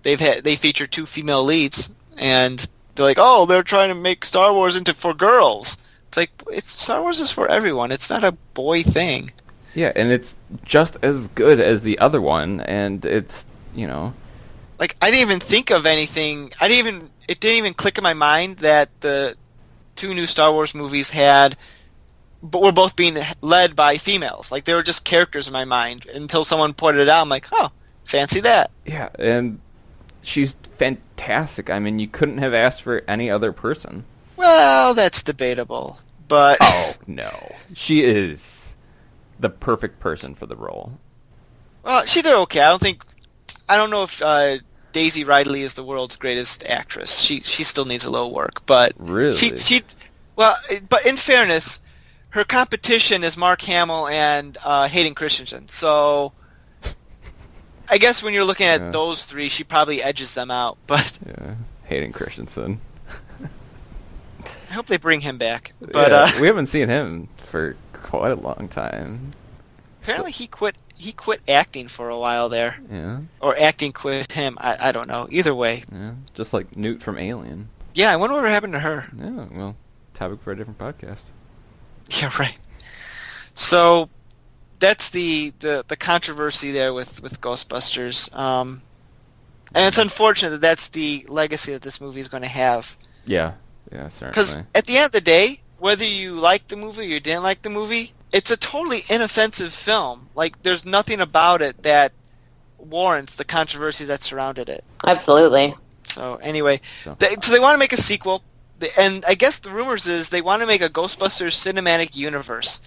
they feature two female leads, and they're like, oh, they're trying to make Star Wars for girls. It's like, Star Wars is for everyone. It's not a boy thing. Yeah, and it's just as good as the other one, and it's, Like, I didn't even think of anything. It didn't even click in my mind that the two new Star Wars movies were both being led by females. Like, they were just characters in my mind until someone pointed it out. I'm like, oh, fancy that. Yeah, and she's fantastic. I mean, you couldn't have asked for any other person. Well, that's debatable, but... Oh, no. She is the perfect person for the role. Well, she did okay. I don't know if Daisy Ridley is the world's greatest actress. She still needs a little work, but... Really? But in fairness, her competition is Mark Hamill and Hayden Christensen, so... I guess when you're looking at those three, she probably edges them out, but... Yeah, Hayden Christensen. I hope they bring him back. But Yeah, we haven't seen him for quite a long time. apparently he quit acting for a while there. Yeah. Or acting quit him. I don't know. Either way. Yeah. Just like Newt from Alien. Yeah, I wonder what happened to her. Yeah, well, topic for a different podcast. Yeah, right. So that's the controversy there with Ghostbusters. And it's unfortunate that that's the legacy that this movie is going to have. Yeah, yeah, certainly. Because at the end of the day, whether you like the movie or you didn't like the movie, it's a totally inoffensive film. Like, there's nothing about it that warrants the controversy that surrounded it. Absolutely. So anyway, so they want to make a sequel, and I guess the rumors is they want to make a Ghostbusters cinematic universe,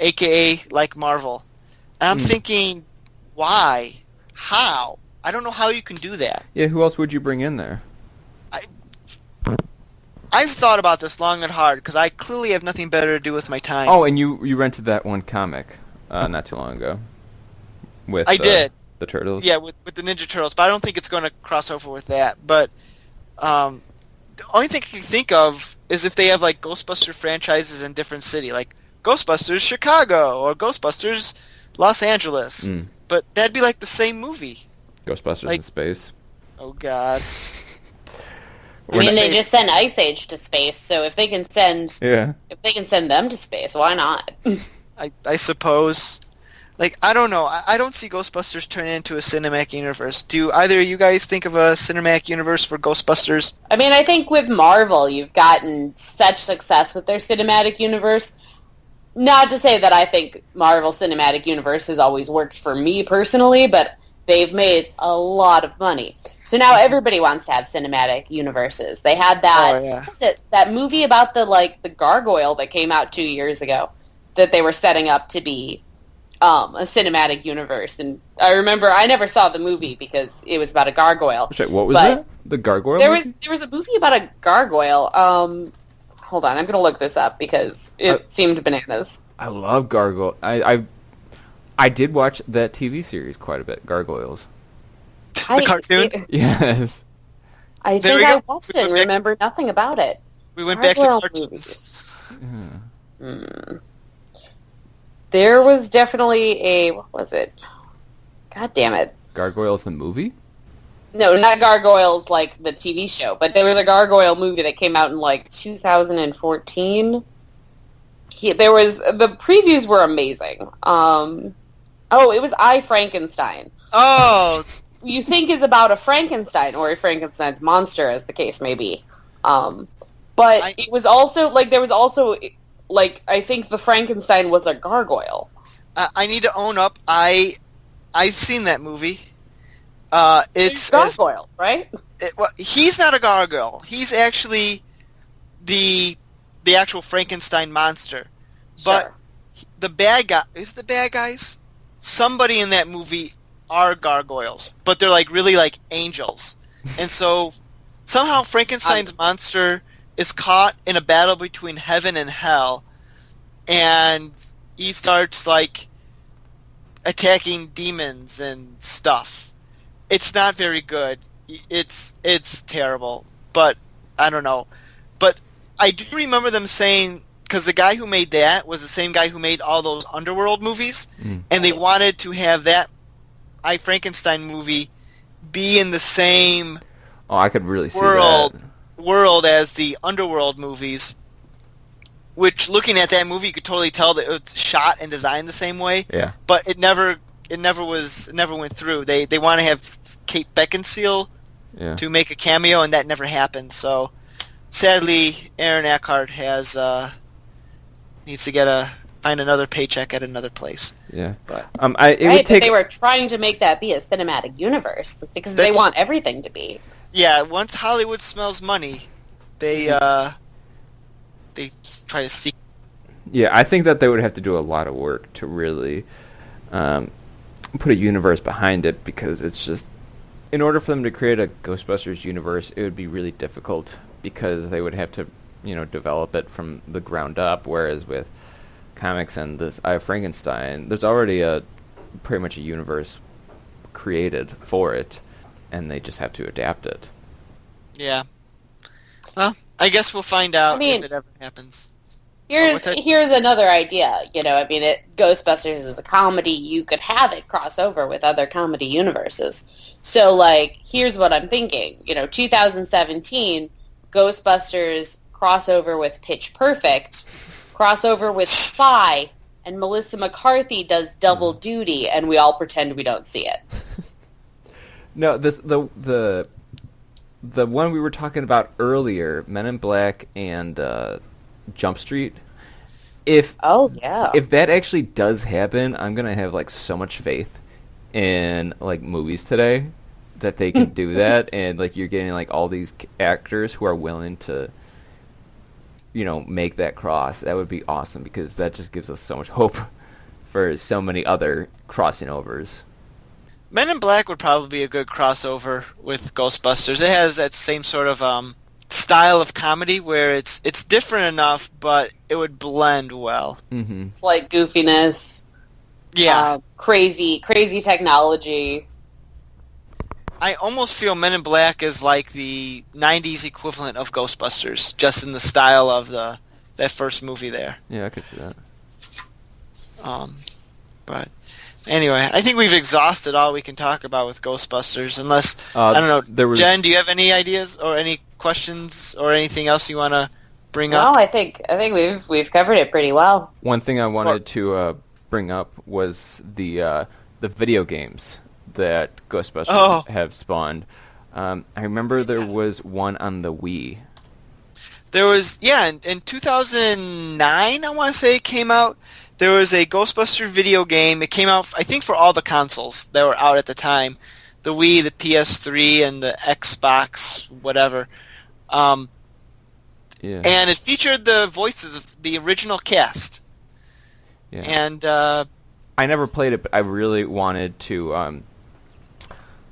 aka like Marvel. And I'm thinking, why? How? I don't know how you can do that. Yeah, who else would you bring in there? I've thought about this long and hard because I clearly have nothing better to do with my time. Oh, and you rented that one comic not too long ago. I did. The Turtles? Yeah, with the Ninja Turtles, but I don't think it's going to cross over with that. But the only thing I can think of is if they have like Ghostbuster franchises in different city, like Ghostbusters Chicago or Ghostbusters Los Angeles. But that'd be like the same movie. Ghostbusters in space. Oh God. I mean, they just sent Ice Age to space, so if they can send them to space, why not? I suppose. Like, I don't know. I don't see Ghostbusters turning into a cinematic universe. Do either of you guys think of a cinematic universe for Ghostbusters? I mean, I think with Marvel, you've gotten such success with their cinematic universe. Not to say that I think Marvel Cinematic Universe has always worked for me personally, but they've made a lot of money. So now everybody wants to have cinematic universes. They had that that movie about the gargoyle that came out 2 years ago that they were setting up to be a cinematic universe. And I remember I never saw the movie because it was about a gargoyle. What was it? The gargoyle movie? There was a movie about a gargoyle. Hold on, I'm going to look this up because it seemed bananas. I love gargoyle. I did watch that TV series quite a bit, Gargoyles. The cartoon? Yes. I think I watched it and remember nothing about it. We went back to cartoons. There was definitely what was it? God damn it. Gargoyles the movie? No, not Gargoyles like the TV show, but there was a gargoyle movie that came out in 2014. The previews were amazing. It was I, Frankenstein. Oh! You think is about a Frankenstein or a Frankenstein's monster, as the case may be. But it was also, there was also, I think the Frankenstein was a gargoyle. I need to own up, I've seen that movie. It's gargoyle, right? He's not a gargoyle. He's actually the actual Frankenstein monster. But the bad guys? Somebody in that movie are gargoyles, but they're really like angels. And so somehow Frankenstein's monster is caught in a battle between heaven and hell, and he starts attacking demons and stuff. It's not very good. It's terrible, but I don't know. But I do remember them saying, because the guy who made that was the same guy who made all those Underworld movies, and they wanted to have that I, Frankenstein movie be in the same I could really see that. world as the Underworld movies, which, looking at that movie, you could totally tell that it was shot and designed the same way. Yeah. But it never went through. They want to have Kate Beckinsale to make a cameo, and that never happened. So sadly, Aaron Eckhart needs to find another paycheck at another place. Yeah. But they were trying to make that be a cinematic universe because they want everything to be. Yeah, once Hollywood smells money, they try to seek. Yeah, I think that they would have to do a lot of work to really put a universe behind it, because it's just, in order for them to create a Ghostbusters universe, it would be really difficult because they would have to, develop it from the ground up, whereas with comics and this I, Frankenstein, there's already pretty much a universe created for it, and they just have to adapt it. Yeah. Well, I guess we'll find out I mean, if it ever happens. Here's another idea. I mean, Ghostbusters is a comedy. You could have it cross over with other comedy universes. So, like, here's what I'm thinking. 2017, Ghostbusters crossover with Pitch Perfect, crossover with Spy, and Melissa McCarthy does double duty, and we all pretend we don't see it. No, the one we were talking about earlier, Men in Black and Jump Street. If that actually does happen, I'm gonna have like so much faith in like movies today that they can do that, and like you're getting like all these actors who are willing to, make that cross. That would be awesome because that just gives us so much hope for so many other crossing overs. Men in Black would probably be a good crossover with Ghostbusters. It has that same sort of style of comedy where it's different enough, but it would blend well. Mm-hmm. It's like goofiness, crazy technology. I almost feel Men in Black is like the '90s equivalent of Ghostbusters, just in the style of that first movie there. Yeah, I could see that. But anyway, I think we've exhausted all we can talk about with Ghostbusters. Unless I don't know, Jen, do you have any ideas or any questions or anything else you want to bring up? No, I think we've covered it pretty well. One thing I wanted to bring up was the video games that Ghostbusters have spawned. I remember there was one on the Wii. There was, in 2009, I want to say it came out. There was a Ghostbuster video game. It came out, I think, for all the consoles that were out at the time. The Wii, the PS3, and the Xbox, whatever. And it featured the voices of the original cast. Yeah. And I never played it, but I really wanted to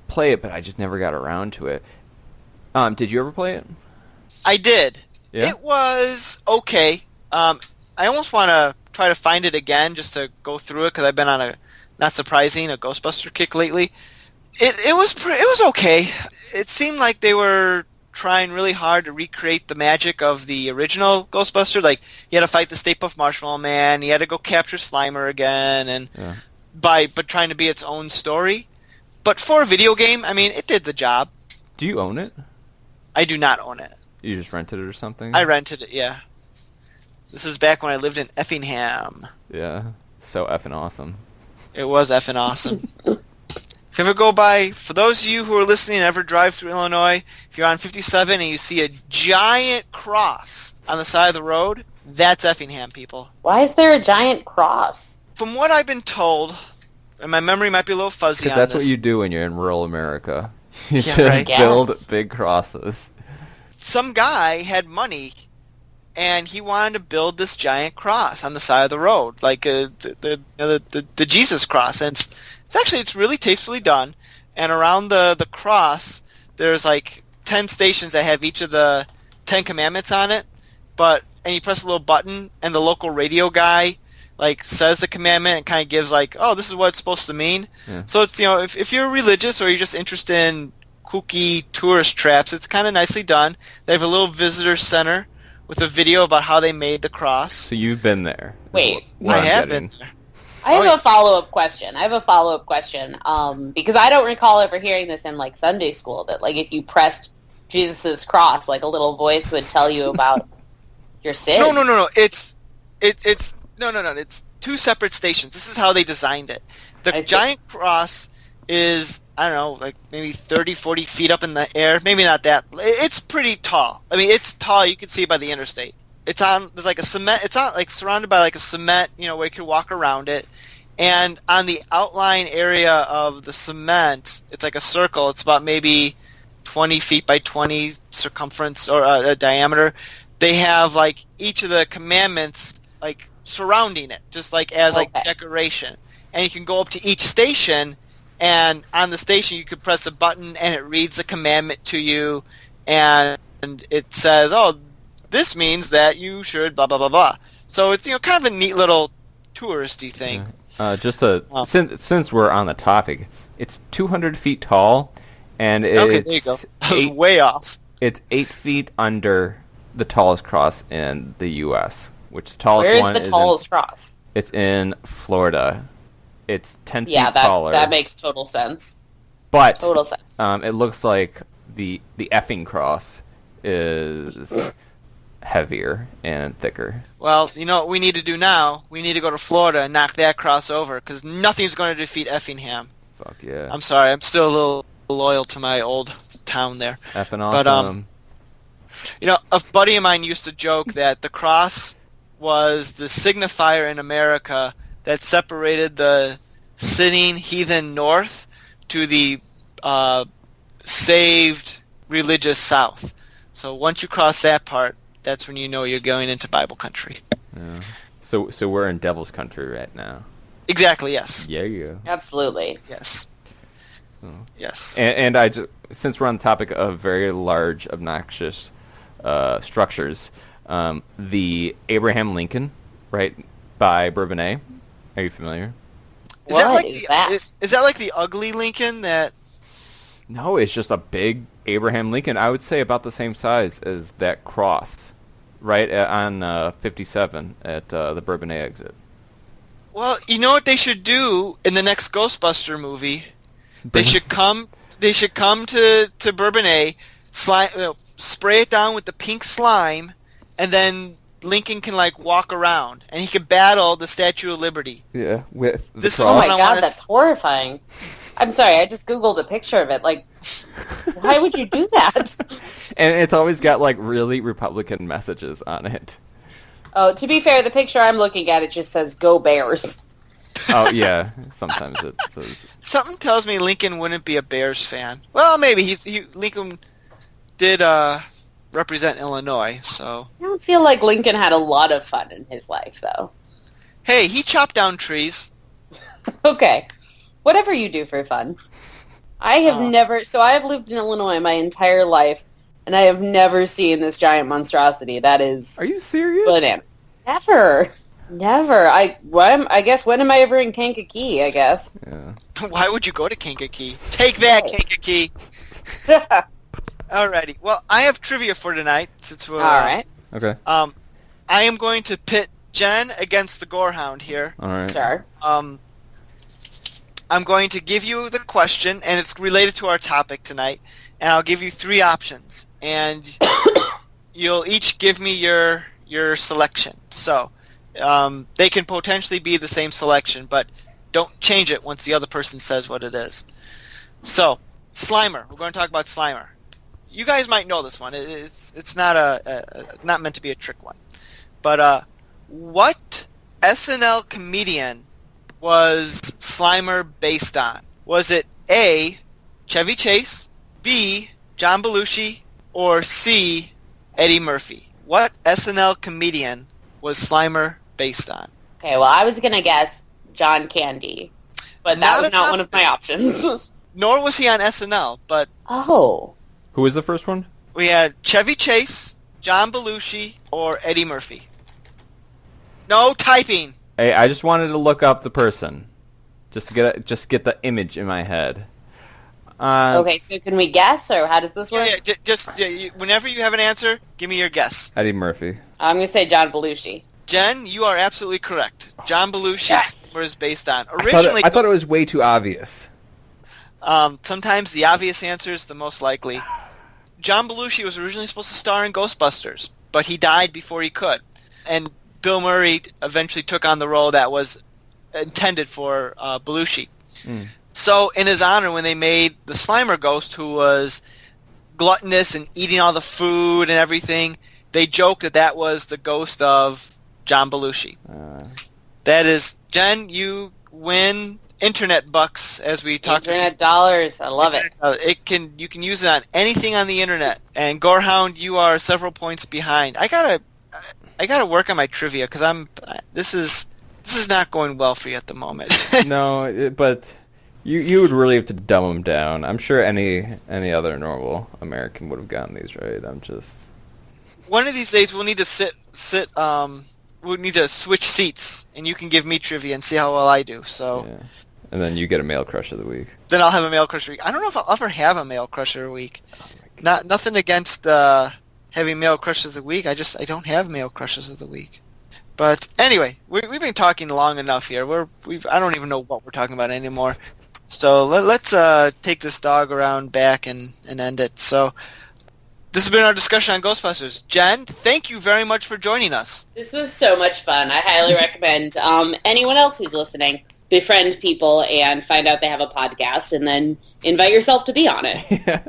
play it, but I just never got around to it. Did you ever play it? I did. Yeah? It was okay. I almost want to try to find it again just to go through it because I've been on a Ghostbuster kick lately. It was okay. It seemed like they were trying really hard to recreate the magic of the original Ghostbuster. Like, you had to fight the Stay-Puft Marshmallow Man, you had to go capture Slimer again, and but trying to be its own story. But for a video game, I mean, it did the job. Do you own it? I do not own it. You just rented it or something? I rented it, yeah. This is back when I lived in Effingham. Yeah, so effing awesome. It was effing awesome. If you ever go by, for those of you who are listening and ever drive through Illinois, if you're on 57 and you see a giant cross on the side of the road, that's Effingham, people. Why is there a giant cross? From what I've been told, and my memory might be a little fuzzy on this. Because that's what you do when you're in rural America. You Yeah, just right. build big crosses. Some guy had money, and he wanted to build this giant cross on the side of the road, like the Jesus cross. And it's really tastefully done. And around the cross, there's like 10 stations that have each of the 10 commandments on it. And you press a little button, and the local radio guy like says the commandment and kind of gives like, oh, this is what it's supposed to mean. Yeah. So it's, if you're religious or you're just interested in kooky tourist traps, it's kind of nicely done. They have a little visitor center with a video about how they made the cross. So you've been there. Wait, I have been there. I have a follow-up question. Because I don't recall ever hearing this in like Sunday school, that like if you pressed Jesus's cross, like a little voice would tell you about your sin. No. It's two separate stations. This is how they designed it. The giant cross is, I don't know, like maybe 30, 40 feet up in the air. Maybe not that. It's pretty tall. I mean, it's tall. You can see it by the interstate. There's like a cement, it's not like surrounded by like a cement, where you can walk around it. And on the outline area of the cement, it's like a circle. It's about maybe 20 feet by 20 circumference or diameter. They have like each of the commandments like surrounding it, just like as like decoration. And you can go up to each station, and on the station you could press a button and it reads the commandment to you, and it says, oh, this means that you should blah blah blah blah. So it's kind of a neat little touristy thing. Since we're on the topic, it's 200 feet tall, and it's okay, there you go. I was way off. It's 8 feet under the tallest cross in the U.S., which the tallest Where is one the tallest cross? It's in Florida. It's 10 feet Yeah, taller. that makes total sense. But Total sense. it looks like the effing cross is heavier and thicker. Well, you know what we need to do now? We need to go to Florida and knock that cross over, because nothing's going to defeat Effingham. Fuck yeah. I'm sorry, I'm still a little loyal to my old town there. Effing awesome. But, you know, a buddy of mine used to joke that the cross was the signifier in America that separated the sinning heathen north to the saved religious south. So once you cross that part, that's when you know you're going into Bible country. Yeah. So we're in Devil's Country right now. Exactly, yes. Yeah. Absolutely. Yes. Oh. Yes. And since we're on the topic of very large, obnoxious structures, the Abraham Lincoln, right, by Bourbonnais, are you familiar? Is that like that? Is that like the ugly Lincoln that... No, it's just a big Abraham Lincoln. I would say about the same size as that cross, right on 57 at the Bourbonnais exit. Well, you know what they should do in the next Ghostbuster movie? They should come to Bourbonnais, spray it down with the pink slime, and then Lincoln can like walk around and he can battle the Statue of Liberty. Yeah, with the This is cross. Oh what my I god, wanna that's horrifying. I'm sorry, I just googled a picture of it. Like, why would you do that? And it's always got like really Republican messages on it. Oh, to be fair, the picture I'm looking at, it just says "Go Bears." Oh yeah, sometimes it says. Something tells me Lincoln wouldn't be a Bears fan. Well, maybe Lincoln did represent Illinois, so... I don't feel like Lincoln had a lot of fun in his life, though. Hey, he chopped down trees. Okay. Whatever you do for fun. I have never... So I have lived in Illinois my entire life, and I have never seen this giant monstrosity. That is... Are you serious? Bananas. Never. I guess, when am I ever in Kankakee, I guess? Yeah. Why would you go to Kankakee? Take that, Kankakee! Alrighty. Well, I have trivia for tonight, since we're... Alright. Okay. I am going to pit Jen against the Gorehound here. All right. Sure. I'm going to give you the question, and it's related to our topic tonight, and I'll give you 3 options, and you'll each give me your selection. So, they can potentially be the same selection, but don't change it once the other person says what it is. So, Slimer. We're going to talk about Slimer. You guys might know this one. It's not not meant to be a trick one. But what SNL comedian was Slimer based on? Was it A, Chevy Chase, B, John Belushi, or C, Eddie Murphy? What SNL comedian was Slimer based on? Okay, well, I was going to guess John Candy, but that was not one of my options. Nor was he on SNL, but... Oh. Who was the first one? We had Chevy Chase, John Belushi, or Eddie Murphy. No typing. Hey, I just wanted to look up the person, just to get the image in my head. Okay, so can we guess, or how does this work? Whenever you have an answer, give me your guess. Eddie Murphy. I'm going to say John Belushi. Jen, you are absolutely correct. John Belushi Yes. was based on. Originally, I thought it was way too obvious. Sometimes the obvious answer is the most likely. John Belushi was originally supposed to star in Ghostbusters, but he died before he could. And Bill Murray eventually took on the role that was intended for Belushi. Mm. So in his honor, when they made the Slimer ghost, who was gluttonous and eating all the food and everything, they joked that was the ghost of John Belushi. That is, Jen, you win internet bucks, as we talked about. Internet dollars. I love it. You can use it on anything on the internet. And Gorehound, you are several points behind. I gotta work on my trivia, because this is not going well for you at the moment. No, but you would really have to dumb them down. I'm sure any other normal American would have gotten these right. I'm just... One of these days we'll need to we'll need to switch seats, and you can give me trivia and see how well I do. So. Yeah. And then you get a male crush of the week. Then I'll have a male crush of the week. I don't know if I'll ever have a male crush of the week. Nothing against having male crushes of the week. I don't have male crushes of the week. But anyway, we've been talking long enough here. I don't even know what we're talking about anymore. So let's take this dog around back and end it. So this has been our discussion on Ghostbusters. Jen, thank you very much for joining us. This was so much fun. I highly recommend anyone else who's listening befriend people and find out they have a podcast, and then invite yourself to be on it. Yeah.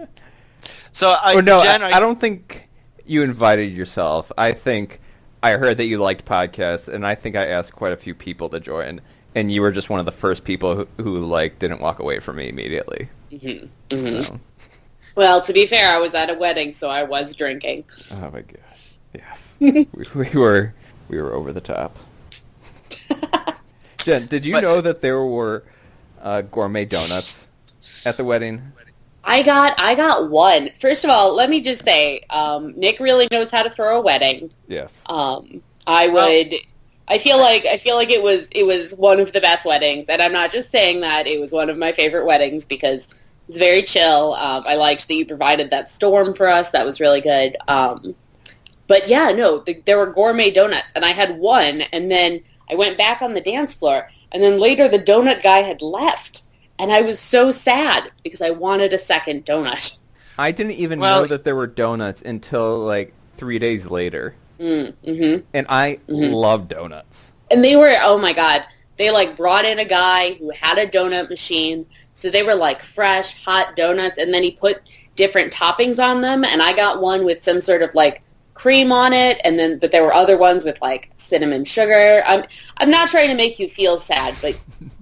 So Jen, I don't think you invited yourself. I think I heard that you liked podcasts, and I think I asked quite a few people to join, and you were just one of the first people who didn't walk away from me immediately. Mm-hmm. Mm-hmm. So. Well, to be fair, I was at a wedding, so I was drinking. Oh my gosh! Yes, we were over the top. Jen, did you know that there were gourmet donuts at the wedding? I got one. First of all, let me just say, Nick really knows how to throw a wedding. Yes. I feel like it was one of the best weddings, and I'm not just saying that. It was one of my favorite weddings because it's very chill. I liked that you provided that storm for us. That was really good. But yeah, no, there were gourmet donuts, and I had one, and then I went back on the dance floor, and then later the donut guy had left, and I was so sad because I wanted a second donut. I didn't even know that there were donuts until 3 days later. Mm-hmm. And I love donuts. And they were, oh my God, they brought in a guy who had a donut machine, so they were fresh, hot donuts, and then he put different toppings on them, and I got one with some sort of cream on it, but there were other ones with cinnamon sugar. I'm not trying to make you feel sad, but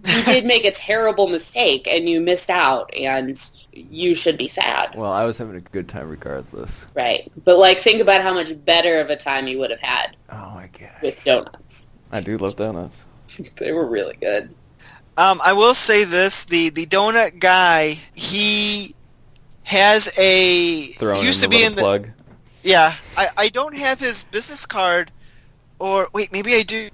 you did make a terrible mistake and you missed out, and you should be sad. Well, I was having a good time regardless. Right. But think about how much better of a time you would have had. Oh my god. With donuts. I do love donuts. They were really good. I will say this, the donut guy, he has he used to be in the plug. Yeah, I don't have his business card, or wait, maybe I do.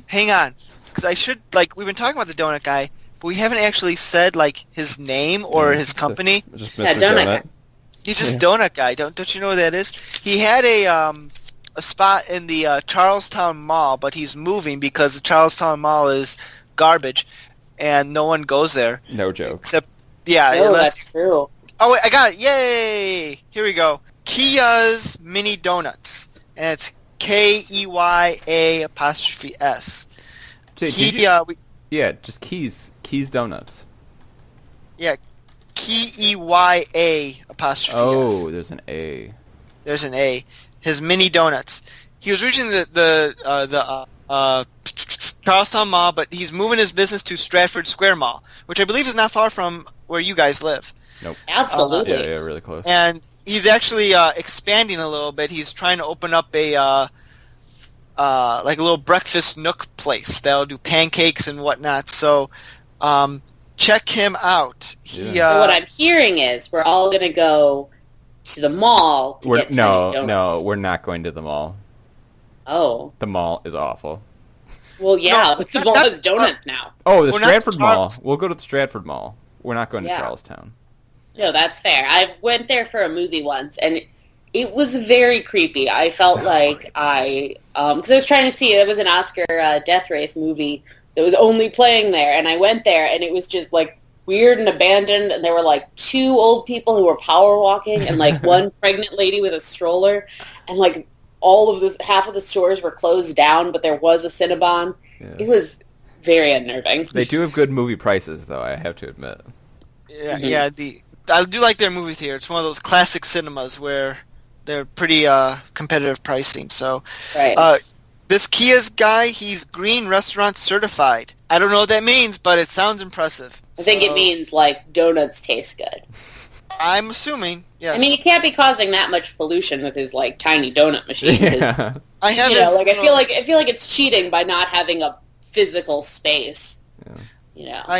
Hang on, because I should, we've been talking about the donut guy, but we haven't actually said, his name or his company. Just Mr. Donut. He's just Donut Guy. Don't you know what that is? He had a spot in the Charlestown Mall, but he's moving because the Charlestown Mall is garbage, and no one goes there. No joke. Except, yeah. No, that's true. Oh, wait, I got it. Yay! Here we go. Kia's Mini Donuts, and it's KEYA''S. Just Keys Donuts. Yeah, KEYA''S. Oh, there's an A. There's an A. His Mini Donuts. He was reaching the Charlestown Mall, but he's moving his business to Stratford Square Mall, which I believe is not far from where you guys live. Nope. Absolutely. Yeah, really close. And he's actually expanding a little bit. He's trying to open up a little breakfast nook place that'll do pancakes and whatnot. So check him out. So what I'm hearing is we're all going to go to the mall to get donuts. No, we're not going to the mall. Oh. The mall is awful. Well, yeah, but the mall has donuts now. Oh, the Stratford Mall. We'll go to the Stratford Mall. We're not going to Charlestown. No, that's fair. I went there for a movie once, and it was very creepy. I felt because I was trying to see, it was an Oscar Death Race movie that was only playing there, and I went there, and it was just, weird and abandoned, and there were, 2 old people who were power walking, and, one pregnant lady with a stroller, and, all of this, half of the stores were closed down, but there was a Cinnabon. Yeah. It was very unnerving. They do have good movie prices, though, I have to admit. Yeah, yeah. I do like their movie theater. It's one of those classic cinemas where they're pretty competitive pricing. So, right. This Kia's guy, he's Green Restaurant certified. I don't know what that means, but it sounds impressive. I think it means donuts taste good. I'm assuming, yes. I mean, he can't be causing that much pollution with his tiny donut machine. Yeah. I have. I feel like it's cheating by not having a physical space. Yeah. I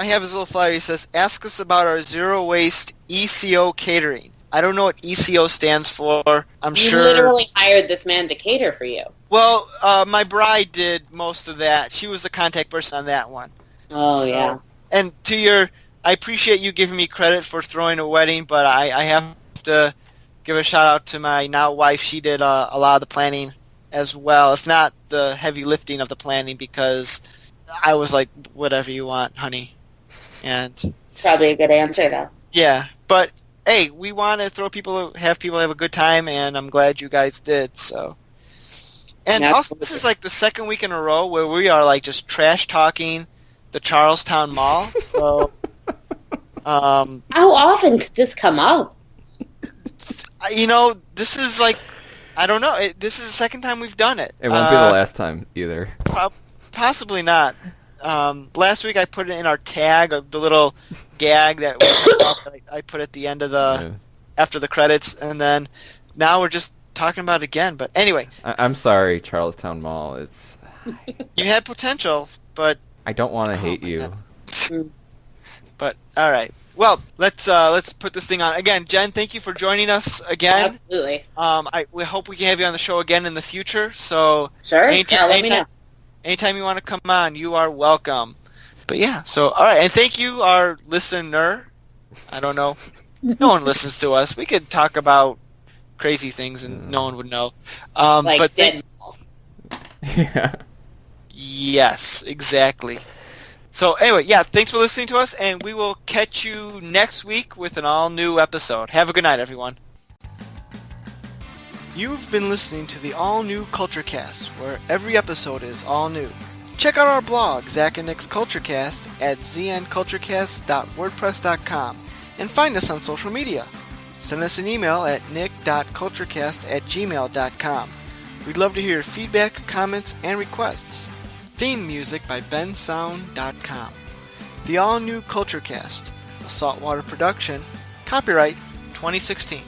have his little flyer. He says, "Ask us about our zero waste ECO catering." I don't know what ECO stands for. I'm sure. You literally hired this man to cater for you. Well, my bride did most of that. She was the contact person on that one. Oh, yeah. And I appreciate you giving me credit for throwing a wedding, but I have to give a shout out to my now wife. She did a lot of the planning as well, if not the heavy lifting of the planning, because I was like, whatever you want, honey. And Probably a good answer, though. yeah, but hey, we want to have people have a good time, and I'm glad you guys did. So, and also this is like the second week in a row where we are like just trash talking the Charlestown Mall. So, How often could this come up? This is like, I don't know. This is the second time we've done it. It won't be the last time either. Possibly not. Last week I put it in our tag of the little gag that I put at the end of after the credits, and then now we're just talking about it again. But anyway, I'm sorry, Charlestown Mall. It's you had potential, but I don't want to hate you. But all right. Well, let's put this thing on again. Jen, thank you for joining us again. Absolutely. We hope we can have you on the show again in the future. So Sure. Let me know. Anytime you want to come on, you are welcome. But yeah, so all right, and thank you, our listener. I don't know. No one listens to us. We could talk about crazy things and no one would know. Like but dead balls. Yeah. Yes, exactly. So anyway, yeah, thanks for listening to us, and we will catch you next week with an all-new episode. Have a good night, everyone. You've been listening to the all-new CultureCast, where every episode is all new. Check out our blog, Zach and Nick's CultureCast, at znculturecast.wordpress.com, and find us on social media. Send us an email at nick.culturecast@gmail.com. We'd love to hear your feedback, comments, and requests. Theme music by bensound.com. The all-new CultureCast, a saltwater production, copyright 2016.